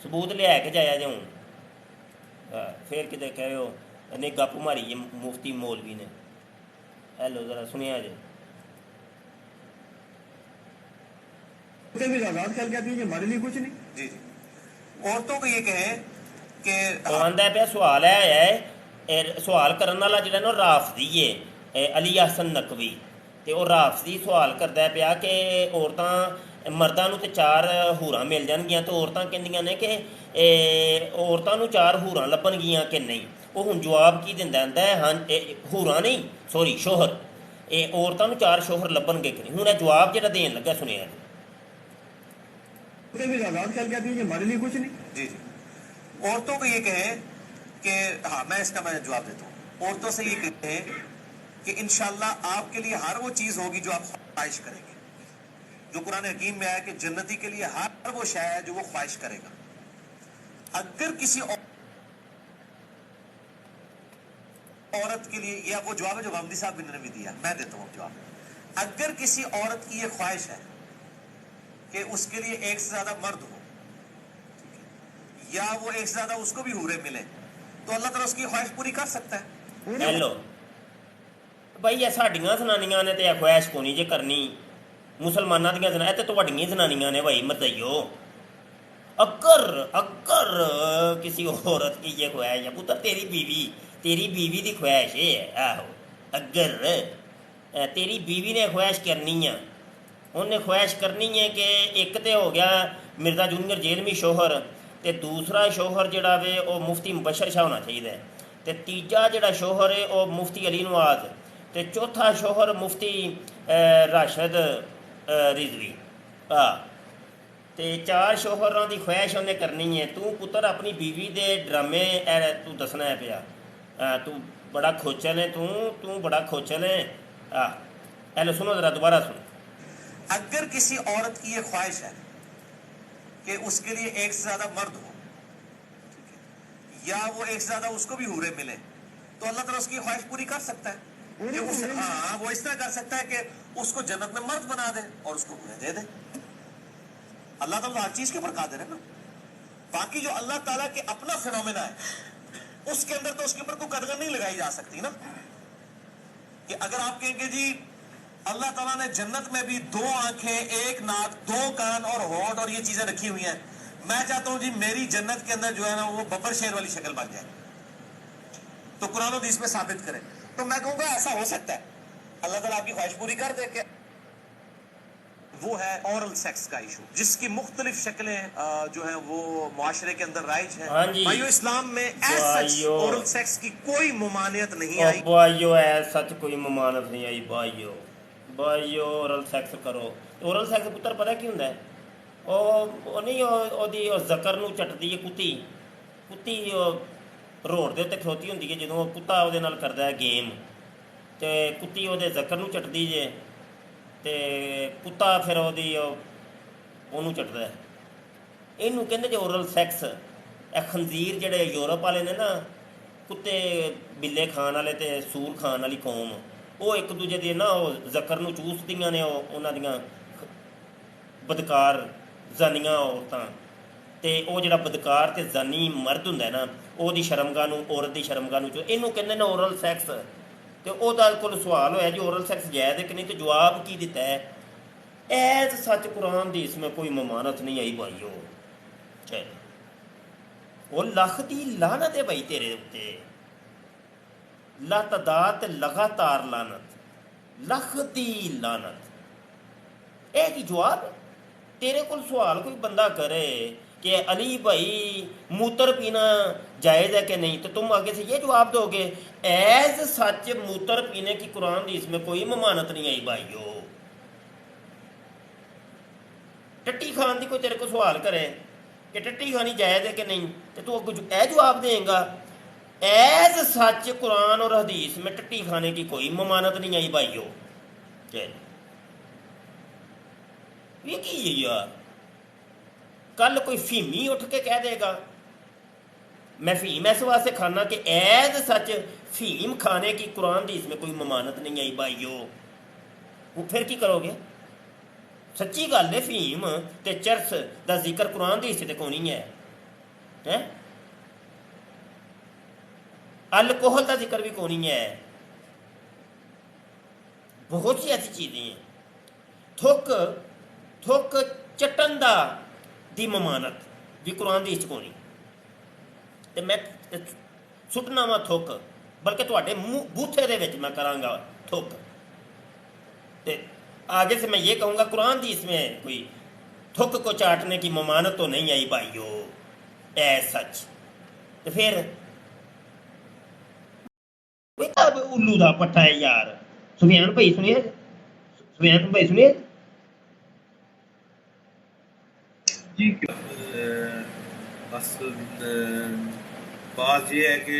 ثبوت لے کے جایا جے ہوں، پھر کتے کہے ہو نہیں گپ ماری یہ مفتی مولوی نے، اے لو ذرا سنیا جے۔ بھی آزاد کر کہتی ہیں کہ ہمارے لیے کچھ نہیں، جی عورتوں کو یہ کہیں کہ آندا پیا سوال ہے سوال کرن والا جڑا نا رافضی ہے علی حسن نقوی، تے وہ رافضی سوال کردا پیا کہ عورتاں مرداں نوں تے 4 حوراں مل جان گیاں، تو عورتاں کہندیاں نے کہ عورتاں نوں 4 حوراں لبن گیاں کہ نہیں، وہ ہن جواب کی دیندا ہے ہاں حوراں نہیں سوری شوہر، عورتاں نوں 4 شوہر لبن گے کہ نہیں، ہن یہ جواب جڑا دین لگا سنیا بھی آزاد کر کہتی ہیں کہ ہمارے لیے کچھ نہیں، جی عورتوں کو یہ کہیں کہ ہاں میں اس کا میں جواب دیتا ہوں، عورتوں سے یہ کہیں کہ انشاءاللہ آپ کے لیے ہر وہ چیز ہوگی جو آپ خواہش کریں گے. جو قرآن حکیم میں ہے کہ جنتی کے لیے ہر وہ شے ہے جو وہ خواہش کرے گا. اگر کسی عورت کے لیے، یا وہ جواب ہے جو غامدی صاحب نے بھی دیا، میں دیتا ہوں جواب. اگر کسی عورت کی یہ خواہش ہے کہ اس کے لیے ایک سے زیادہ مرد ہو، یا وہ ایک سے زیادہ اس کو بھی حوریں ملے، تو اللہ تعالیٰ اس کی خواہش پوری کر سکتا ہے. ہیلو بھائی، یہ ساڈیاں زنانیاں نے تو یہ خواہش کو نہیں جے کرنی. مسلمانوں دیا زنا تو تھوڑیاں زنانیاں نے بھائی متئیو. اگر کسی عورت کی یہ خواہش ہے پتر، تیری بیوی دی خواہش ہے. آہو اگر تیری بیوی نے خواہش کرنی ہے، انہیں خواہش کرنی ہے کہ ایک تو ہو گیا مرزا جونیئر جیلمی شوہر، تے دوسرا شوہر جڑا وے وہ مفتی مبشر شاہ ہونا چاہیے، تے تیجا جڑا شوہر ہے وہ مفتی علی نواز، تے چوتھا شوہر مفتی راشد رضوی. تے 4 شوہراں دی خواہش انہیں کرنی ہے. تو پتر اپنی بیوی دے ڈرامے تو دسنا ہے پیا. تو بڑا کھوچل ہے، تو بڑا کھوچل ہے. ایلو سنو ذرا دوبارہ سنو. اگر کسی عورت کی یہ خواہش ہے کہ اس کے لیے ایک سے زیادہ مرد ہو، یا وہ ایک سے زیادہ اس کو بھی حوریں ملے، تو اللہ تعالیٰ اس کی خواہش پوری کر سکتا ہے. کہ وہ اس طرح کر سکتا ہے کہ اس کو جنت میں مرد بنا دے اور اس کو حوریں دے دے. اللہ تعالیٰ ہر چیز کے اوپر قادر ہے نا. باقی جو اللہ تعالیٰ کے اپنا فینومینا ہے، اس کے اندر تو اس کے اوپر کوئی قدر نہیں لگائی جا سکتی نا. کہ اگر آپ کہیں کہ جی اللہ تعالیٰ نے جنت میں بھی 2 آنکھیں، 1 ناک، 2 کان اور ہونٹ اور یہ چیزیں رکھی ہوئی ہیں، میں چاہتا ہوں جی میری جنت کے اندر جو ہے نا وہ ببر شیر والی شکل بن جائے، تو قرآن و حدیث میں ثابت کریں. تو میں کہوں گا ایسا ہو سکتا ہے. اللہ تعالیٰ آپ کی خواہش پوری کر دے. کہ وہ ہے اورل سیکس کا ایشو، جس کی مختلف شکلیں جو ہیں وہ معاشرے کے اندر رائج ہیں. بھائیو اسلام میں اورل سیکس کی کوئی ممانعت نہیں آئی. بھائیو سچ کوئی ممانعت نہیں آئی. بھائیو اورل سیکس کرو. اورل سیکس پتر پتہ کی ہوندا ہے؟ وہ نہیں وہ زکر نو چٹدی ہے کتی روڈ دے اتنے کھلوتی ہوندی ہے جدوں کتا وہ نال کردا ہے گیم، تے کتی وہ زکر نو چٹدی جے، تے کتا پھر وہ چٹدا ہے. یہ کہندے جے اورل سیکس. خنزیر جڑے یورپ والے نے نا، کتے بلے کھان والے تے سور کھان والی قوم، وہ ایک دوجے دے نا زکر نو چوسدیاں نے. انہاں دیاں بدکار زانیاں عورتاں، تے وہ جڑا بدکار تے زانی مرد ہوندا ہے نا، وہ دی شرمگاہ نو، عورت دی شرمگاہ نو اینوں کہندے نے اورل سیکس. تے وہ کول سوال ہویا جی اورل سیکس جائز ہے کہ نہیں، تو جواب کی دیتا ہے؟ ایز سچ قرآن دی اس میں کوئی ممانت نہیں آئی بھائیو. چلو وہ لکھ دی لعنت ہے بھائی تیرے اتنے، لاتعداد لگاتار لعنت، لکھ دی لعنت. اے کی جواب تیرے کول سوال کوئی بندہ کرے کہ علی بھائی موتر پینا جائز ہے کہ نہیں، تو تم آگے سے یہ جواب دو گے ایز سچ موتر پینے کی قرآن دی اس میں کوئی ممانت نہیں آئی بھائیو. ٹٹی کھان دی کوئی تیرے کو سوال کرے کہ ٹٹی کھانی جائز ہے کہ نہیں، تو تو اے جواب دیں گا ایز سچ قرآن اور حدیث میں ٹٹی کھانے کی کوئی ممانت نہیں آئی بھائیو. یہ کی ہے یار؟ کل کوئی فیمی اٹھ کے کہہ دے گا میں فیم اس واسطے کھانا کہ ایز سچ فیم کھانے کی قرآن دی اس میں کوئی ممانت نہیں آئی بھائیو. وہ پھر کی کرو گے؟ سچی گل ہے، فیم تے چرس دا ذکر قرآن دی حصے تے کونی ہے، الکوہل دا ذکر بھی کونی ہے. بہت سی ایسی چیزیں ہیں. تھوک چٹن دا دی ممانت بھی قرآن دی کونی. تے میں سٹنا وا تھوک، بلکہ تواڈے بوتھے دے وچ میں کراں گا تھوک. تے آگے سے میں یہ کہوں گا قرآن دی اس میں کوئی تھوک کو چاٹنے کی ممانت تو نہیں آئی بھائیو اے سچ. تو پھر الو دا پٹھا ہے یار. سفیان بھائی سنیے جی. بس بات یہ ہے کہ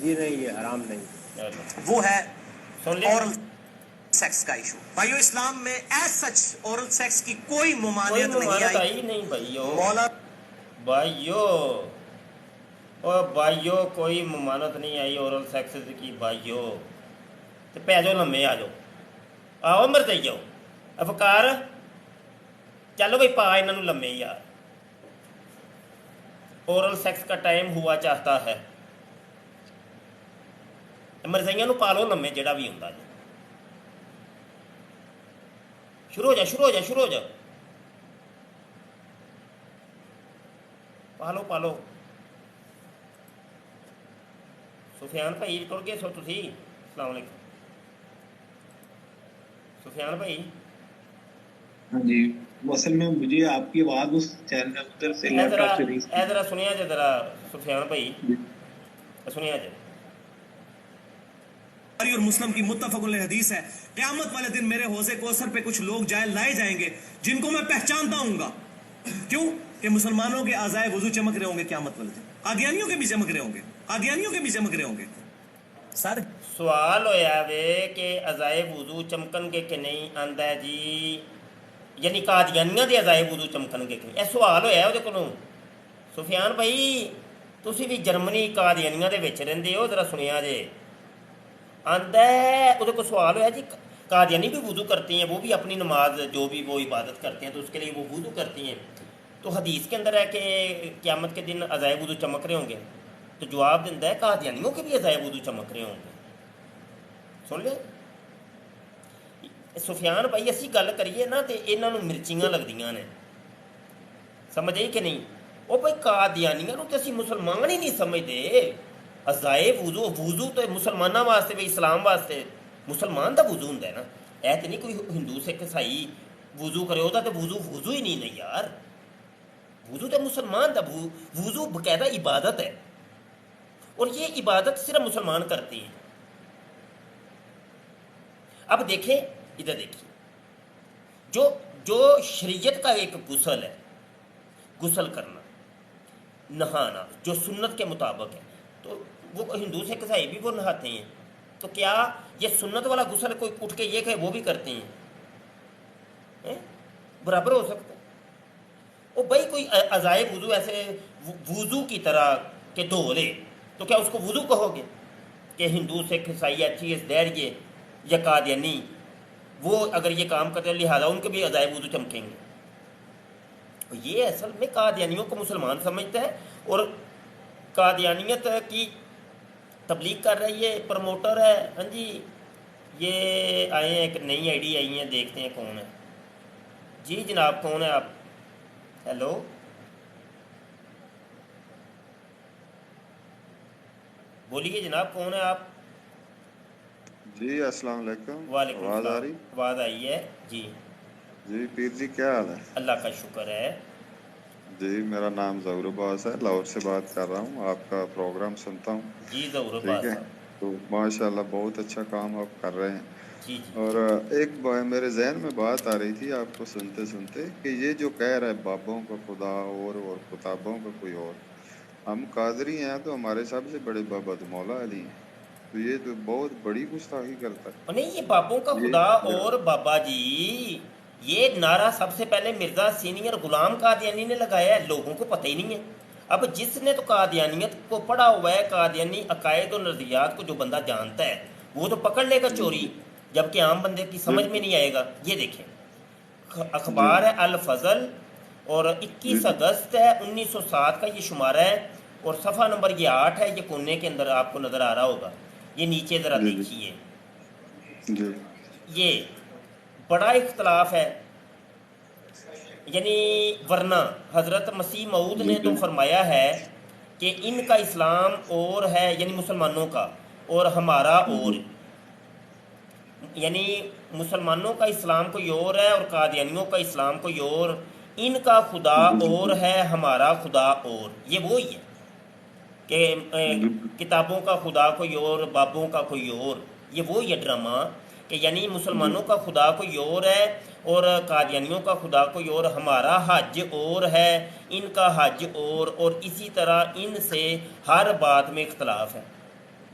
جی نہیں یہ حرام نہیں. وہ ہے سن لیں اورل سیکس کا ایشو. بھائیو اسلام میں ایز سچ اورل سیکس کی کوئی ممانعت نہیں آئی. نہیں بھائیو مولا بھائیو کوئی ممانت نہیں آئی اورل سیکس کی بھائیو. تو پہ جاؤ لمے آ جاؤ آؤ مر جائی جاؤ افکار چلو بھائی پا انہوں لمے یار. اورل سیکس کا ٹائم ہوا چاہتا ہے مرزائیاں پا لو لمے جڑا بھی ہوں. شروع ہو جا پالو. سفیان بھائی ٹر گئے سو تھی. السلام علیکم سفیان بھائی. ہاں جی اصل میں مجھے آپ کی آواز اس چینل ادھر سے لیپ ٹاپ سے نہیں ذرا سنیا جائے ذرا سفیان بھائی سنیا جائے. اور مسلم کی متفق علیہ حدیث ہے قیامت والے دن میرے حوضے کوثر پہ کچھ لوگ لائے جائیں گے جن کو میں پہچانتا ہوں گا. کیوں کہ مسلمانوں کے اعضائے وضو چمک رہے ہوں گے قیامت والے دن. قادیانیوں کے بھی چمک رہے ہوں گے. سر سوال ہویا وے کہ اعضائے وضو چمکن گے کہ نہیں آندا ہے جی یعنی قادیانیاں دے اعضائے وضو چمکن گے کہ نہیں. یہ سوال ہویا وہ کو سفیان بھائی تسی بھی جرمنی قادیانیاں دے وچ رہندے ہو. ذرا سنیا جے آندا ہے وہ کو سوال ہوا جی قادیانی بھی وضو کرتی ہیں وہ بھی اپنی نماز جو بھی وہ عبادت کرتے ہیں تو اس کے لیے وہ وضو کرتی ہیں تو حدیث کے اندر ہے کہ قیامت کے دن اعضائے وضو چمک رہے ہوں گے. تو جواب دیتا ہے قادیانیوں کے بھی اعضائے وضو چمک رہے ہوں گے. سن لے سفیان بھائی اسی گل کریے نا تو یہاں مرچیاں لگدیاں نے سمجھ آئی کہ نہیں. وہ بھائی قادیانیاں تو اسی مسلمان ہی نہیں سمجھتے. اعضائے وضو تو مسلمانوں واسطے بھی اسلام واسطے مسلمان دا وضو ہوندا ہے نا. اے تے نہیں کوئی ہندو سکھ عیسائی وضو کرے ہوتا تو وضو ہی نہیں یار. وضو تو مسلمان دا وضو باقاعدہ عبادت ہے اور یہ عبادت صرف مسلمان کرتے ہیں. اب دیکھیں ادھر دیکھیے جو شریعت کا ایک غسل ہے غسل کرنا نہانا جو سنت کے مطابق ہے تو وہ ہندو سے عیسائی بھی وہ نہاتے ہیں. تو کیا یہ سنت والا غسل کوئی اٹھ کے یہ کہ وہ بھی کرتے ہیں برابر ہو سکتا ہے. وہ بھائی کوئی اعضائے وضو ایسے وضو کی طرح کہ دھو لے تو کیا اس کو وضو کہو گے کہ ہندو سکھ عیسائی ایتھیسٹ دہریے یا قادیانی وہ اگر یہ کام کرتے ہیں لہٰذا ان کے بھی اعضائے وضو چمکیں گے. یہ اصل میں قادیانیوں کو مسلمان سمجھتا ہے اور قادیانیت کی تبلیغ کر رہی ہے پروموٹر ہے. ہاں جی یہ آئے ہیں ایک نئی آئی ڈی آئی ہیں دیکھتے ہیں کون ہے. جی جناب کون ہے آپ؟ ہیلو بولیے جناب کون ہے آپ؟ جی السلام علیکم. وعلیکم آواز آ السلام. رہی؟ آواز آئی ہے جی. جی پیر جی کیا حال ہے؟ اللہ کا شکر ہے. جی میرا نام ظہور عباس ہے لاہور سے بات کر رہا ہوں. آپ کا پروگرام سنتا ہوں. جی ظہور ٹھیک عباس ہے صاحب. تو ماشاء اللہ بہت اچھا کام آپ کر رہے ہیں. جی جی اور ایک میرے ذہن میں بات آ رہی تھی آپ کو سنتے سنتے کہ یہ جو کہہ رہا ہے بابوں کا خدا اور کتابوں کا کوئی اور. ہم قادری ہیں تو ہمارے سب سے بڑے بابا تو مولا علی ہیں. تو یہ تو بہت بڑی گستاخی کرتا ہے. نہیں یہ بابوں کا خدا اور بابا جی یہ نعرہ سب سے پہلے مرزا سینئر غلام قادیانی نے لگایا ہے. لوگوں کو پتہ ہی نہیں ہے. اب جس نے تو قادیانیت کو پڑھا ہوا ہے قادیانی عقائد و نظریات کو جو بندہ جانتا ہے وہ تو پکڑ لے گا چوری جبکہ عام بندے کی سمجھ میں نہیں آئے گا. یہ دیکھیں اخبار ہے الفضل اور 21 اگست ہے 1907 کا یہ شمارہ ہے اور صفحہ نمبر یہ 8 ہے. یہ کونے کے اندر آپ کو نظر آ رہا ہوگا. یہ نیچے ذرا دیکھیے. یہ بڑا اختلاف ہے یعنی ورنہ حضرت مسیح موعود نے تو فرمایا ہے کہ ان کا اسلام اور ہے یعنی مسلمانوں کا اور ہمارا اور یعنی مسلمانوں کا اسلام کوئی اور ہے اور قادیانیوں کا اسلام کوئی اور. ان کا خدا اور ہے ہمارا خدا اور. یہ وہی ہے کہ کتابوں کا خدا کوئی اور بابوں کا کوئی اور. یہ وہی ہے ڈرامہ کہ یعنی مسلمانوں کا خدا کوئی اور ہے اور قادیانیوں کا خدا کوئی اور. ہمارا حج اور ہے ان کا حج اور اسی طرح ان سے ہر بات میں اختلاف ہے.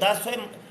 10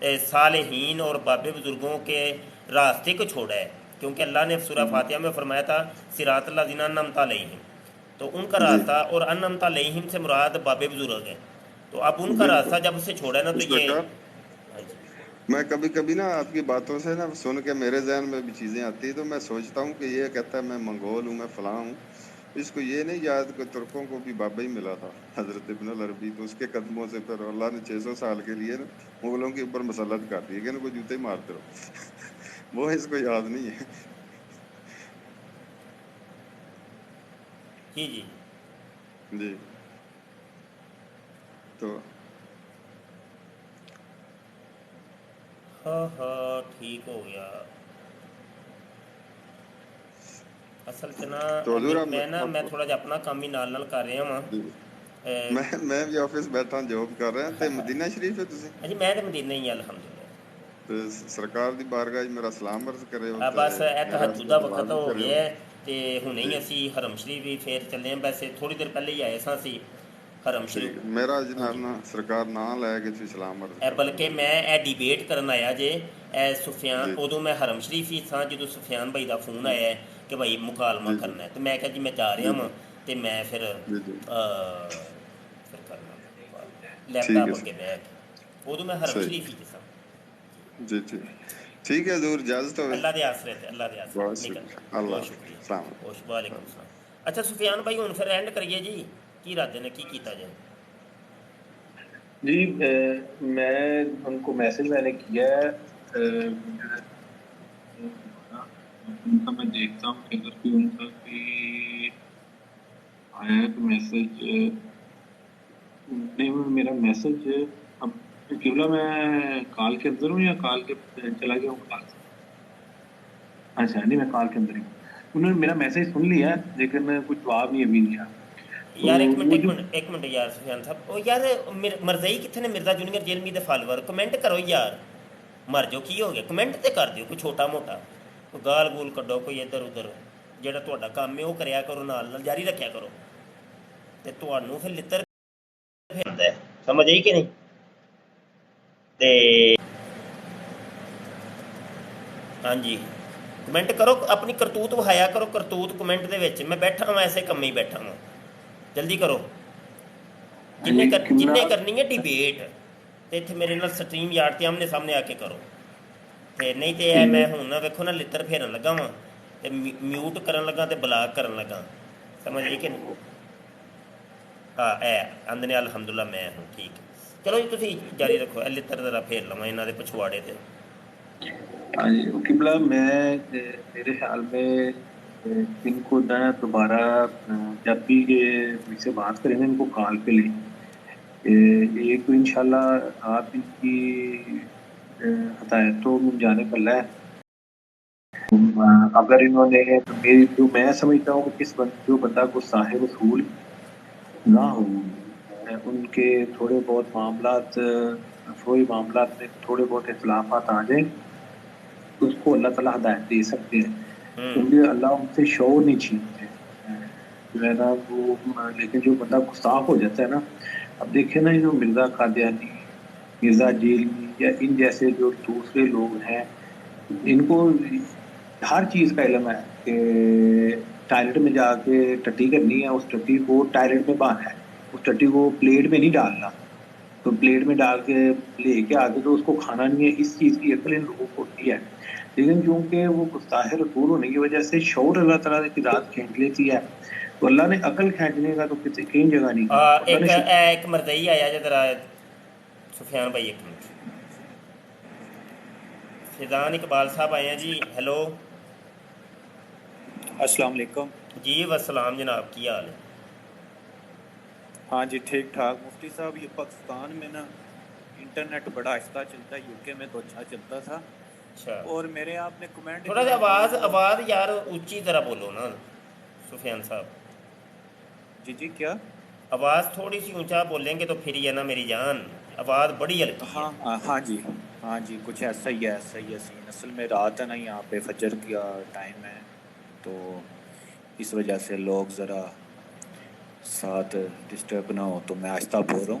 صالحین اور باب بزرگوں کے راستے کو چھوڑا ہے، کیونکہ اللہ نے سورہ فاتحہ میں فرمایا تھا صراط الذین انعمت علیہم، تو ان کا جی راستہ، اور انعمت علیہم سے مراد باب بزرگ ہے، تو اب ان کا راستہ بالکل جب اسے چھوڑا ہے نا تو یہ سرکار، ہاں جی میں کبھی کبھی نا آپ کی باتوں سے نا سن کے میرے ذہن میں بھی چیزیں آتی ہیں، تو میں سوچتا ہوں کہ یہ کہتا ہے میں منگول ہوں، میں فلاں ہوں، اس کو یہ نہیں یاد کہ ترکوں کو بھی بابا ہی ملا تھا حضرت ابن العربی، تو اس کے قدموں سے پھر اللہ نے 600 سال کے لیے نا مغلوں کے اوپر مسلط کر دی کہ ان کو جوتے ہی مارتے رہو وہ اس کو یاد نہیں ہے۔ جی جی جی تو ہاں ہاں ٹھیک ہو گیا۔ اصل چ نا تو حضور میں آپ تھوڑا جا اپنا کام ہی نال کر رہا ہاں۔ جی میں بھی آفس بیٹھا جاب کر رہا تے مدینہ شریف ہے تسی؟ جی میں تو مدینہ ہی الحمدللہ۔ تے سرکار دی بارگاہ میرا سلام عرض کرے ہو تے بس ایک میرے تہجد واسطے کا دعا وقت بھی ہو کرے ہو۔ گیا ہے تے ہنے ہی جی اسی حرم شریف بھی پھر چلے ہیں، ویسے تھوڑی دیر پہلے ہی آئے ساں سی حرم ٹھیک شریف۔ ہے، میرا ہاں جناب جی نا سرکار نام لے کے تسی سلام عرض کر دیں بلکہ ضرور۔ میں ڈیبیٹ کرن آیا جے سفیان، جی ادو میں حرم شریف ہی تھا جدو سفیان بھائی دا فون آیا ہے کہ بھائی مکالمہ جی جی کرنا ہے، تو میں کہا جی میں جا رہا جی ہوں، جی تو میں پھر جی کرنا لیپ ٹھیک ہے ٹاپ سر، اگے بیٹھ کے، ادو میں حرم شریف ہی صحیح، تھا۔ جی ٹھیک، ٹھیک ہے حضور، اجازت ہوئے، اللہ دے آسرے تے، اللہ دے آسرے بہت نکل، شکریہ، اللہ بہت حافظ، شکریہ، السلام علیکم۔ بہت وعلیکم السلام۔ اچھا سفیان بھائی ہوں پھر اینڈ کریے جی، کی ارادے نے کی کیتا جائے؟ جی میں ان کو میسج میں نے کیا ہے، دوبارہ ان کا میں دیکھتا ہوں کہ اگر کوئی ان کا کوئی آیا ہے تو میسج نہیں، میرا میسج اب قبلہ میں کال کے اندر ہوں یا کال کے چلا گیا ہوں کال سے؟ اچھا نہیں، میں کال کے اندر ہی ہوں۔ انہوں نے میرا میسج سن لیا لیکن کوئی جواب نہیں ابھی نہیں آیا۔ تو یار وہ جو ایک منٹ یار سفیان صاحب، او یار مرزائی کتنے نے مرزا جونیئر جیلمی دے فالوور کمنٹ کرو یار، مر جو کی ہو گیا، کمنٹ تے کر دیو کوئی چھوٹا موٹا، کوئی گال گول کڈو کوئی ادھر ادھر، جہاں تہاڈا کام ہے وہ کریا کرو، نال جاری رکھیا کرو، تے تہانوں پھر لتر پھردا ہے، سمجھ آئی کہ نہیں؟ تے ہاں جی کمنٹ کرو، اپنی کرتوت وہایا کرو، کرتوت کمنٹ دے وچ، میں بیٹھا ہوں ایسے کمے ہی بیٹھا ہوں، جلدی کرو، قبلہ جن کرنی ہے ڈیبیٹ تے اتنے میرے نال سٹریم یارڈ تے آمنے سامنے آ کے کرو، تے نہیں تے ٹھیک ہے میں ہوں نہ ویکھو نا لتر پھیرن لگا وا، تے میوٹ کرن لگا تے بلاک کرن لگا، سمجھ آئی کہ نہیں؟ ہاں آندنے الحمدللہ میں ہوں، ٹھیک ہے چلو جی تسی جاری رکھو، لتر ذرا پھیر لواں انہاں دے پچھواڑے تے۔ ہاں جی قبلہ میں میرے خیال میں ان کو نہ دوبارہ جب بھی یہ مجھ سے بات کریں گے ان کو کال پہ لیں، ایک تو انشاءاللہ آپ ان کی ہدایتوں میں جانے والا ہے، اگر انہوں نے میری جو میں سمجھتا ہوں کہ جو بندہ کو صاحب اصول نہ ہو، ان کے تھوڑے بہت معاملات فروئی معاملات میں تھوڑے بہت اختلافات آ جائیں تو اس کو اللہ تعالیٰ ہدایت دے سکتے ہیں، کیونکہ اللہ ان سے شعور نہیں چھینتے جو ہے نا وہ، لیکن جو بندہ گستاخ ہو جاتا ہے نا، اب دیکھیں نا جو مرزا قادیانی، مرزا جیلمی یا ان جیسے جو دوسرے لوگ ہیں، ان کو ہر چیز کا علم ہے کہ ٹائلٹ میں جا کے ٹٹی کرنی ہے، اس ٹٹی کو ٹائلٹ میں باندھنا ہے، اس ٹٹی کو پلیٹ میں نہیں ڈالنا، تو پلیٹ میں ڈال کے لے کے آگے تو اس کو کھانا نہیں ہے، اس چیز کی عقل ان لوگوں کو ہوتی ہے، لیکن چونکہ وہ گستاخ رسول ہونے کی وجہ سے شعور اللہ تعالیٰ کی ذات کھینچ لیتی ہے، تو اللہ نے عقل کھینچنے کا تو کہیں جگہ نہیں کیا، اللہ نے ایک مرزئی آیا جی ذرا سفیان بھائی، ایک منٹ، فیضان اقبال صاحب آئے ہیں جی، ہیلو السلام علیکم۔ جی والسلام جناب، کی حال ہے؟ ہاں جی ٹھیک ٹھاک مفتی صاحب، یہ پاکستان میں نا انٹرنیٹ بڑا آہستہ چلتا ہے، یو کے میں تو اچھا چلتا تھا، اچھا اور میرے آپ نے کمنٹ تھوڑا جو سا ہے وہ آواز یار اونچی ذرا بولو نا سفیان صاحب، جی کیا؟ آواز تھوڑی سی اونچا بولیں گے تو پھر ہی ہے نا میری جان، آواز بڑی ہلکی ہے۔ ہاں جی کچھ ایسا ہی ہے سین، اصل میں رات ہے نا یہاں پہ فجر کا ٹائم ہے، تو اس وجہ سے لوگ ذرا ساتھ ڈسٹرب نہ ہو تو میں آہستہ بول رہا ہوں۔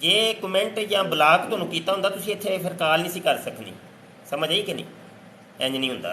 ਜੇ ਕਮੈਂਟ ਜਾਂ ਬਲਾਕ ਤੁਹਾਨੂੰ ਕੀਤਾ ਹੁੰਦਾ ਤੁਸੀਂ ਇੱਥੇ ਫਿਰ ਕਾਲ ਨਹੀਂ ਸੀ ਕਰ ਸਕਣੀ, ਸਮਝ ਆਈ ਕਿ ਨਹੀਂ? ਇੰਜ ਨਹੀਂ ਹੁੰਦਾ।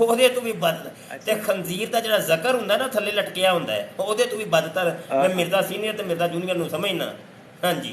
ਉਹਦੇ ਤੋਂ ਵੀ ਬਦ ਤੇ ਖੰਜ਼ੀਰ ਦਾ ਜਿਹੜਾ ਜ਼ਕਰ ਹੁੰਦਾ ਨਾ ਥੱਲੇ ਲਟਕਿਆ ਹੁੰਦਾ ਹੈ, ਉਹਦੇ ਤੋਂ ਵੀ ਬਦਤਰ ਮੈਂ ਮਿਰਜ਼ਾ ਸੀਨੀਅਰ ਤੇ ਮਿਰਜ਼ਾ ਜੂਨੀਅਰ ਨੂੰ ਸਮਝਣਾ। ਹਾਂਜੀ